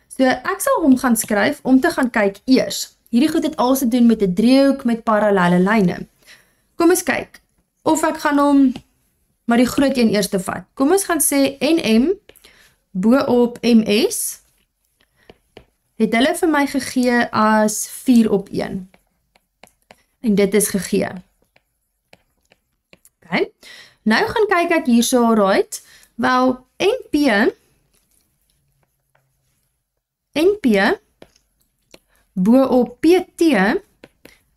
S1: So ek sal hom gaan skryf om te gaan kyk eers. Hierdie goed het alles te doen met 'n driehoek met parallelle lyne. Kom ons kyk of ek gaan hom maar die groot een eers te vat. Kom ons gaan sê NM bo op MS het hulle vir my gegee as 4 op 1. En dit is gegee. Okay. Nou gaan kyk ek hierso, right? Wel, NP bo op PT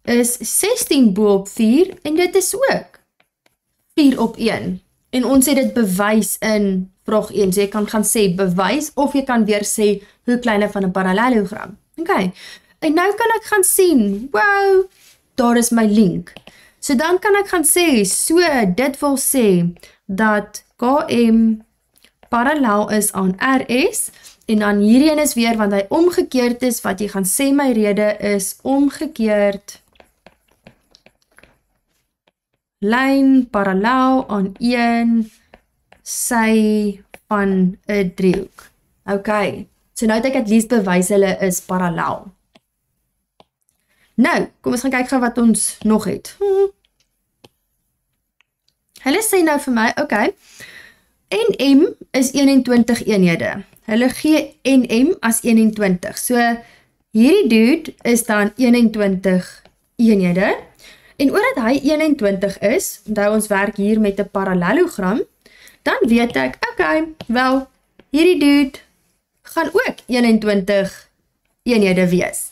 S1: is 16 bo op 4 en dit is ook 4 op 1. En ons het dit bewys in vraag 1. So jy kan gaan sê bewys of jy kan weer sê hoeklyne van 'n parallelogram. Okay. En nou kan ek gaan sien, wow, daar is my link. So dan kan ek gaan sê, so dit wil sê dat KM parallel is aan RS en dan hierdie een is weer want hy omgekeerd is, wat jy gaan sê my rede is omgekeerd lyn parallel aan een sy van 'n driehoek. Okay, so nou het ek at least bewys hulle is parallel. Nou, kom ons gaan kyk gou wat ons nog het. Hulle sê nou vir my, okay, NM is 21 eenhede. Hulle gee NM as 21. So, hierdie dude is dan 21 eenhede. En omdat hy 21 is, onthou ons werk hier met 'n parallelogram, dan weet ek, okay, wel, hierdie dude gaan ook 21 eenhede wees.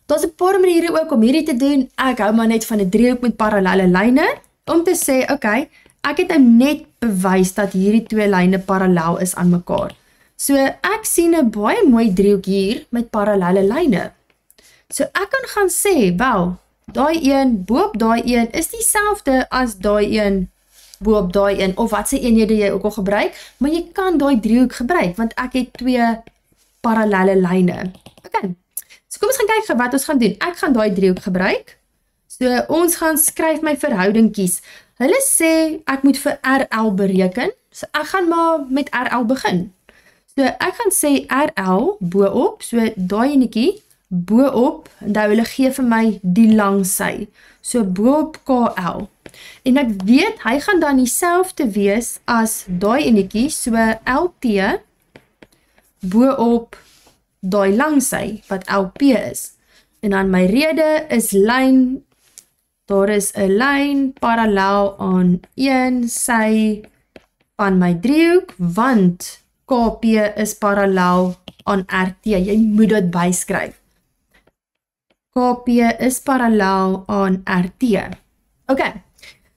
S1: Daar's 'n paar maniere ook om hierdie te doen. Ek hou maar net van 'n driehoek met parallelle lyne, om te sê, okay, ek het nou net bewys dat hierdie twee lyne parallel is aan mekaar. So ek sien 'n baie mooi driehoek hier met parallelle lyne. So ek kan gaan sê, wel, daai een bo op daai een is dieselfde as daai een bo op daai een, of wat se eenhede jy ook al gebruik, maar jy kan daai driehoek gebruik, want ek het twee parallelle lyne. Okay. So kom ons gaan kyk wat ons gaan doen. Ek gaan daai driehoek gebruik. So ons gaan skryf my verhouding kies. Hulle sê ek moet vir RL bereken. So ek gaan maar met RL begin. So ek gaan sê RL bo-op, so daai enetjie bo-op, en hulle gee vir my die lang sy. So bo-op KL. En ek weet hy gaan dan dieselfde wees as daai enetjie, so LP bo-op daai lang sy wat LP is. En dan my rede is lyn daar is 'n lyn parallel aan een sy van my driehoek, want KP is parallel aan RT. Jy moet dit byskryf. KP is parallel aan RT. Ok,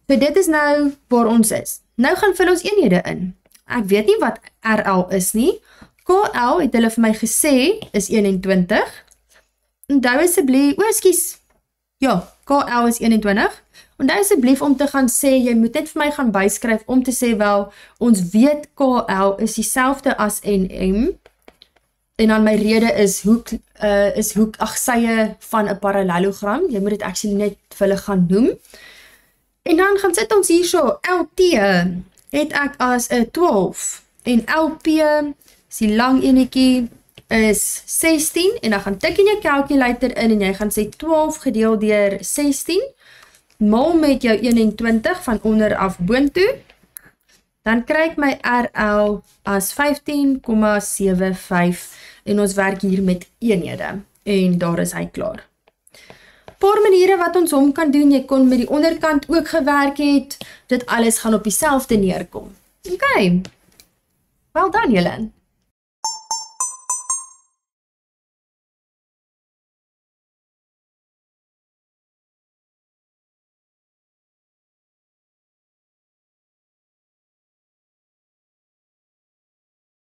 S1: so dit is nou waar ons is. Nou gaan vul ons eenhede in. Ek weet nie wat RL is nie. KL het hulle vir my gesê is 21. Onthou asseblief, ekskuus. Ja, KL is 21. Onthou asseblief om te gaan sê, jy moet net vir my gaan byskryf om te sê wel, ons weet KL is dieselfde as NM. En dan my rede is sye van 'n parallelogram. Jy moet dit actually net vir hulle gaan noem. En dan gaan sit ons hierso, LT het ek as 'n 12 en LP is die lang enetjie is 16 en dan gaan tik in jou calculator in en jy gaan sê 12 gedeel deur 16 maal met jou 21 van onder af boontoe. Dan kry ek my RL as 15,75 en ons werk hier met eenhede en daar is hy klaar. Paar maniere wat ons hom kan doen, jy kon met die onderkant ook gewerk het, dit alles gaan op dieselfde neerkom. Ok, well done julle.